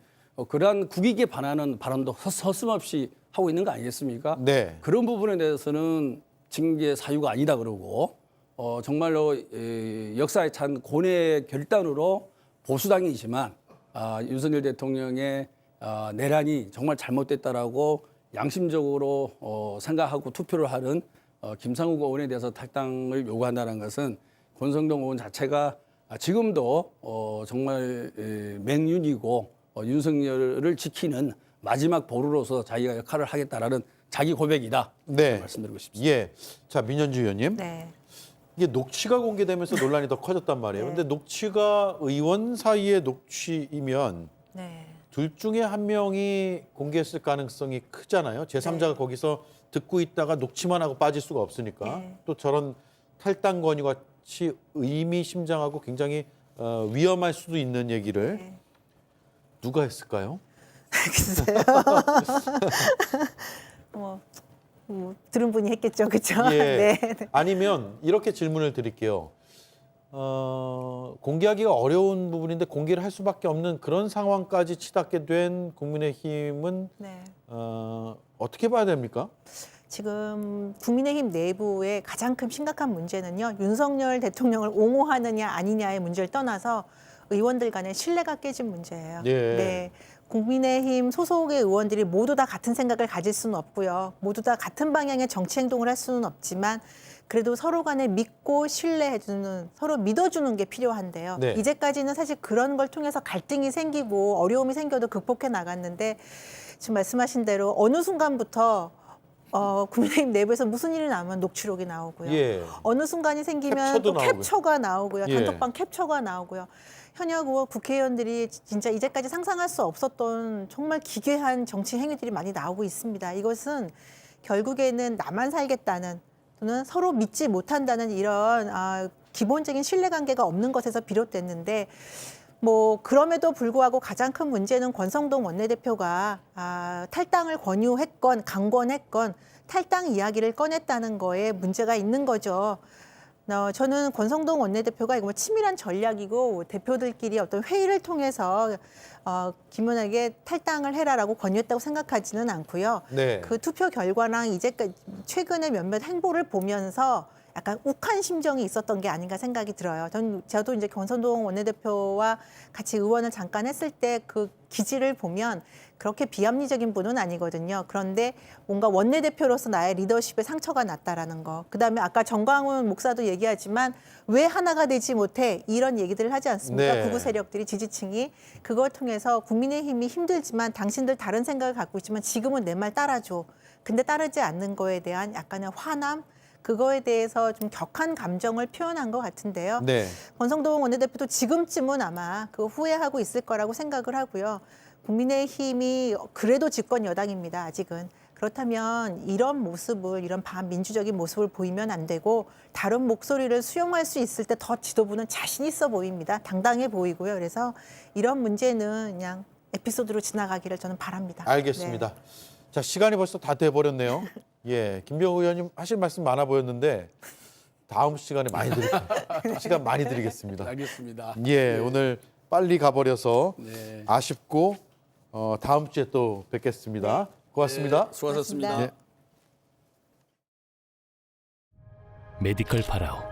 그러한 국익에 반하는 발언도 서슴없이 하고 있는 거 아니겠습니까? 네. 그런 부분에 대해서는 징계 사유가 아니다 그러고 정말로 역사에 찬 고뇌의 결단으로 보수당이지만 윤석열 대통령의 내란이 정말 잘못됐다라고 양심적으로 생각하고 투표를 하는 김상욱 의원에 대해서 탈당을 요구한다는 것은 권성동 의원 자체가 지금도 정말 맹윤이고 윤석열을 지키는 마지막 보루로서 자기가 역할을 하겠다라는 자기 고백이다. 네. 말씀드리고 싶습니다. 예. 자, 민현주 의원님. 네. 이게 녹취가 공개되면서 논란이 더 커졌단 말이에요. 근데 녹취가 의원 사이의 녹취이면 네. 둘 중에 한 명이 공개했을 가능성이 크잖아요. 제3자가 거기서 듣고 있다가 녹취만 하고 빠질 수가 없으니까. 또 저런 탈당 건의 같이 의미심장하고 굉장히 위험할 수도 있는 얘기를 누가 했을까요? 글쎄요. 들은 분이 했겠죠, 그렇죠? 예. 네. 아니면 이렇게 질문을 드릴게요. 공개하기가 어려운 부분인데 공개를 할 수밖에 없는 그런 상황까지 치닫게 된 국민의힘은 네. 어떻게 봐야 됩니까? 지금 국민의힘 내부의 가장 큰 심각한 문제는요. 윤석열 대통령을 옹호하느냐 아니냐의 문제를 떠나서 의원들 간의 신뢰가 깨진 문제예요. 예. 네. 국민의힘 소속의 의원들이 모두 다 같은 생각을 가질 수는 없고요. 모두 다 같은 방향의 정치 행동을 할 수는 없지만 그래도 서로 간에 믿고 신뢰해주는, 서로 믿어주는 게 필요한데요. 네. 이제까지는 사실 그런 걸 통해서 갈등이 생기고 어려움이 생겨도 극복해 나갔는데 지금 말씀하신 대로 어느 순간부터 국민의힘 내부에서 무슨 일이 나오면 녹취록이 나오고요. 예. 어느 순간이 생기면 캡처도 또 나오고요. 캡처가 나오고요. 예. 단톡방 캡처가 나오고요. 현역 의원 국회의원들이 진짜 이제까지 상상할 수 없었던 정말 기괴한 정치 행위들이 많이 나오고 있습니다. 이것은 결국에는 나만 살겠다는 또는 서로 믿지 못한다는 이런 기본적인 신뢰관계가 없는 것에서 비롯됐는데 뭐 그럼에도 불구하고 가장 큰 문제는 권성동 원내대표가 탈당을 권유했건 강권했건 탈당 이야기를 꺼냈다는 거에 문제가 있는 거죠. 저는 권성동 원내대표가 이거 뭐 치밀한 전략이고 대표들끼리 어떤 회의를 통해서 김연아에게 탈당을 해라라고 권유했다고 생각하지는 않고요. 네. 그 투표 결과랑 이제까지 최근에 몇몇 행보를 보면서 약간 욱한 심정이 있었던 게 아닌가 생각이 들어요. 저도 이제 권성동 원내대표와 같이 의원을 잠깐 했을 때 그 기질을 보면 그렇게 비합리적인 분은 아니거든요. 그런데 뭔가 원내대표로서 나의 리더십에 상처가 났다라는 거. 그다음에 아까 정광훈 목사도 얘기하지만 왜 하나가 되지 못해 이런 얘기들을 하지 않습니까? 네. 극우 세력들이 지지층이 그걸 통해서 국민의힘이 힘들지만 당신들 다른 생각을 갖고 있지만 지금은 내 말 따라줘. 근데 따르지 않는 거에 대한 약간의 화남 그거에 대해서 좀 격한 감정을 표현한 것 같은데요. 네. 권성동 원내대표도 지금쯤은 아마 그거 후회하고 있을 거라고 생각을 하고요. 국민의힘이 그래도 집권 여당입니다. 아직은. 그렇다면 이런 모습을 이런 반민주적인 모습을 보이면 안 되고 다른 목소리를 수용할 수 있을 때 더 지도부는 자신 있어 보입니다. 당당해 보이고요. 그래서 이런 문제는 그냥 에피소드로 지나가기를 저는 바랍니다. 알겠습니다. 네. 자, 시간이 벌써 다 돼버렸네요. 예, 김병욱 의원님 하실 말씀 많아 보였는데 다음 시간에 많이 시간 많이 드리겠습니다. 알겠습니다. 예, 오늘 빨리 가버려서 네. 아쉽고 다음 주에 또 뵙겠습니다. 고맙습니다. 네, 수고하셨습니다. 네. 메디컬 파라오.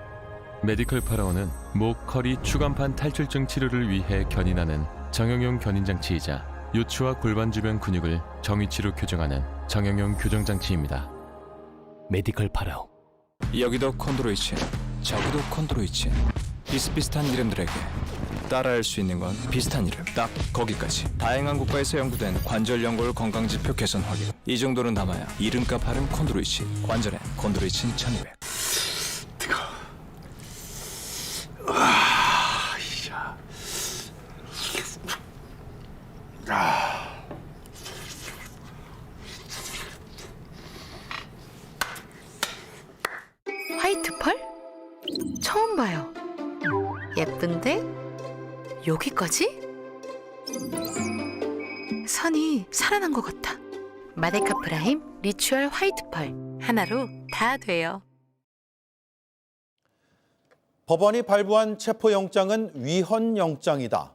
메디컬 파라오는 목, 허리, 추간판 탈출증 치료를 위해 견인하는 정형용 견인장치이자 요추와 골반 주변 근육을 정위치로 교정하는 정형용 교정장치입니다. 메디컬 파라오. 여기도 콘드로이친, 저기도 콘드로이친. 비슷비슷한 이름들에게 따라할 수 있는 건 비슷한 이름. 딱 거기까지. 다양한 국가에서 연구된 관절 연골 건강지표 개선 확인. 이 정도는 남아야 이름값 하는 콘드로이친. 관절엔 콘드로이친 1200. 화이트 펄? 처음 봐요. 예쁜데? 여기까지? 선이 살아난 것 같아. 마데카 프라임 리추얼 화이트 펄. 하나로 다 돼요. 법원이 발부한 체포영장은 위헌영장이다.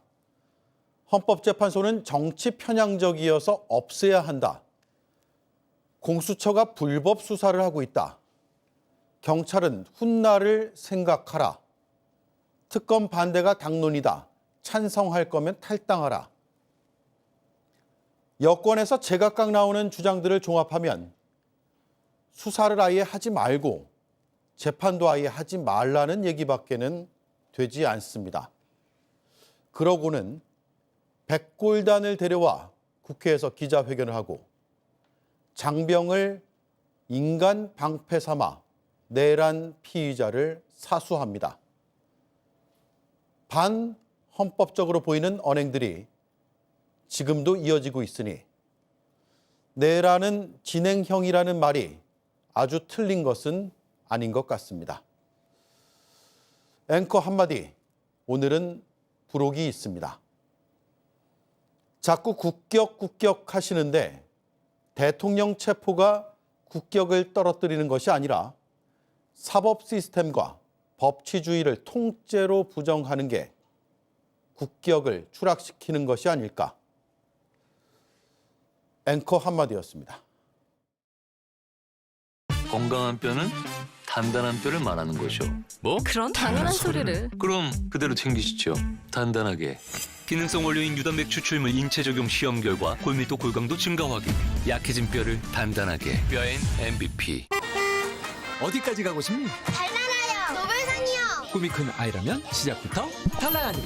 헌법재판소는 정치 편향적이어서 없애야 한다. 공수처가 불법 수사를 하고 있다. 경찰은 훗날을 생각하라. 특검 반대가 당론이다. 찬성할 거면 탈당하라. 여권에서 제각각 나오는 주장들을 종합하면 수사를 아예 하지 말고 재판도 아예 하지 말라는 얘기밖에는 되지 않습니다. 그러고는 백골단을 데려와 국회에서 기자회견을 하고 장병을 인간 방패 삼아 내란 피의자를 사수합니다. 반헌법적으로 보이는 언행들이 지금도 이어지고 있으니 내란은 진행형이라는 말이 아주 틀린 것은 아닌 것 같습니다. 앵커 한마디, 오늘은 부록이 있습니다. 자꾸 국격 하시는데 대통령 체포가 국격을 떨어뜨리는 것이 아니라 사법 시스템과 법치주의를 통째로 부정하는 게 국격을 추락시키는 것이 아닐까. 앵커 한마디였습니다. 건강한 뼈는 단단한 뼈를 말하는 거죠. 뭐? 그런 당연한 소리를. 그럼 그대로 챙기시죠. 단단하게. 기능성 원료인 유단백 추출물 인체 적용 시험 결과 골밀도 골강도 증가 확인. 약해진 뼈를 단단하게. 뼈엔 MVP. 어디까지 가고 싶니? 달달아요. 노벨상이요. 꿈이 큰 아이라면 시작부터 달라야지.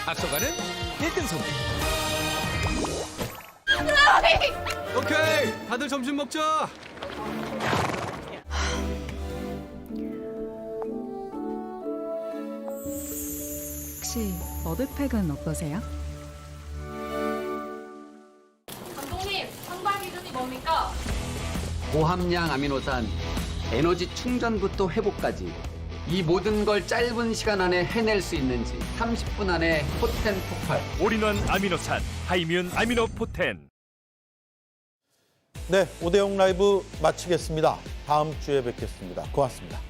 앞서가는 1등 선배. 오케이, 다들 점심 먹자. 혹시 머드팩은 어떠세요? 감독님, 상반 기준이 뭡니까? 고함량 아미노산, 에너지 충전부터 회복까지 이 모든 걸 짧은 시간 안에 해낼 수 있는지 30분 안에 포텐 폭발. 올인원 아미노산, 하이뮨 아미노 포텐. 네, 오대영 라이브 마치겠습니다. 다음 주에 뵙겠습니다. 고맙습니다.